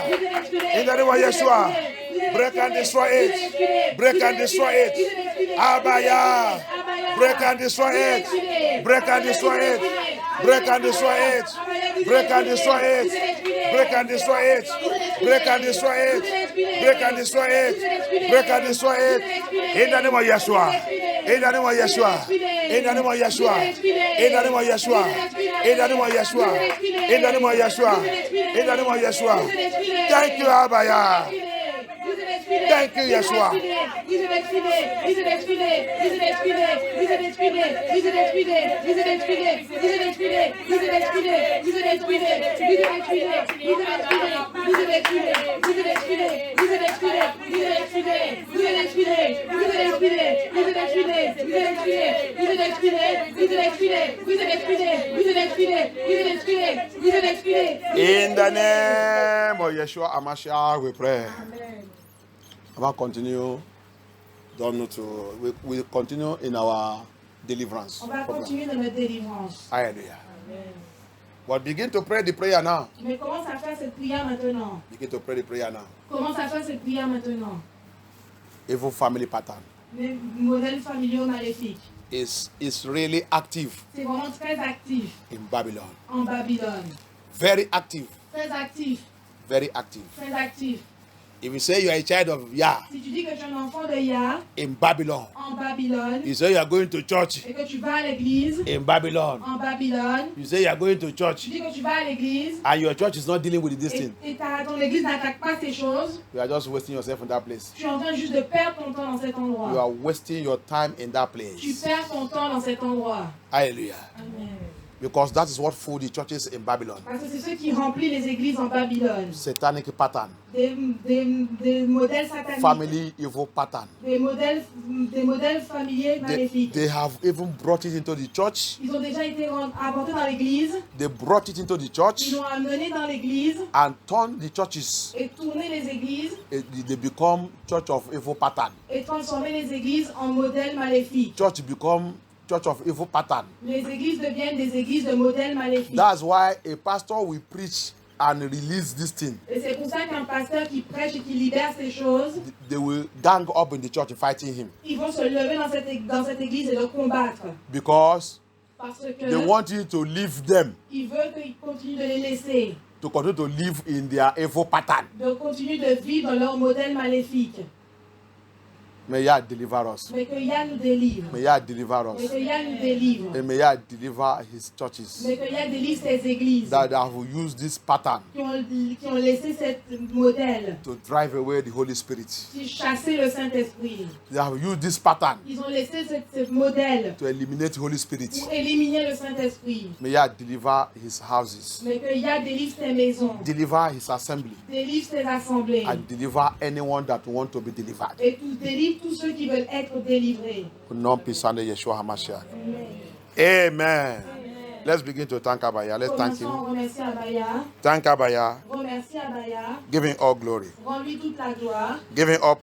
In the name of Yeshua. Break and destroy it. Break and destroy it. Abaya. Break and destroy it. Break and destroy it. Break and destroy it. Break and destroy it. Break and destroy it. Break and destroy it. Break and destroy it. Break and destroy it. In the name of Yeshua. In the name of Yeshua. In the name of Yeshua. In the name of Yeshua. In the name of Yeshua. In the name of Yeshua. In the name of Yeshua. Thank you, Abaya. Thank you, Yeshua. Vous êtes the name of Yeshua HaMashiach, we pray. Amen. I will continue. Don't know to. We continue in our deliverance. On va continuer dans notre délivrance. Hallelujah. Amen. But begin to pray the prayer now. Mais commence à faire cette prière maintenant. Begin to pray the prayer now. Commence à faire cette prière maintenant. Evil family pattern Les modèles familiaux maléfiques. is really active C'est vraiment très actif in Babylon. en Babylone. Very active. Très actif. Very active. Très actif. If you say you are a child of Yah Si tu dis que tu es un enfant de Yah in Babylon, en Babylone you say you are going to church et que tu vas à l'église in Babylon, en Babylone, you say you are going to tu church dis que tu vas à l'église and your church is not dealing with this thing, et ton église n'attaque pas ces choses, you are just wasting yourself in that place. tu es en train juste de perdre ton temps dans cet You endroit. are wasting your time in that Tu place. perds ton temps dans cet endroit. Hallelujah. Amen. Because that is what fooled the churches in Babylon. Parce que c'est ce qui remplit les églises en Babylone. Satanic pattern, Des modèles sataniques. family evil pattern. Des modèles familiers maléfiques. They have even brought it into the church. Ils ont déjà été apportés dans l'église. They brought it into the church Ils l'ont amené dans l'église and turned the churches. et tourné les églises They become church of evil pattern. et transformé les églises en modèles maléfiques. Church become church of evil pattern. Les églises deviennent des églises de modèles maléfiques. That's why a pastor will preach and release this thing. Et c'est pour ça qu'un pasteur qui prêche et qui libère ces choses, They will gang up in the church fighting him ils vont se lever dans cette église et le combattre. because Parce they que want you to leave them, ils veulent qu'ils continuent de les laisser, to continue to live in their evil pattern. de continuer de vivre dans leur modèle maléfique. May Yah deliver us. Mais que Yah nous délivre. May Yah deliver Mais us. que Yah nous délivre. And may Yah deliver his churches Mais que Yah délivre ces églises that have used this pattern qui ont laissé ce modèle, to drive away the Holy Spirit. qui chassaient le Saint-Esprit. They have used this pattern Ils ont laissé ce modèle to eliminate the Holy Spirit. pour éliminer le Saint-Esprit. May Yah deliver his houses, Mais que Yah délivre ses maisons, deliver his assembly, délivre ses assemblées, and deliver anyone that want to be delivered. et délivre tous ceux qui veulent être délivrés. Au nom puissant de Yeshua HaMashiach. Amen. Amen. Let's begin to thank Abaya. Let's thank Commençons à him. remercier Abaya. Thank Abaya. Remercie Abaya. Give him all glory. Rends-lui toute la gloire. Give him all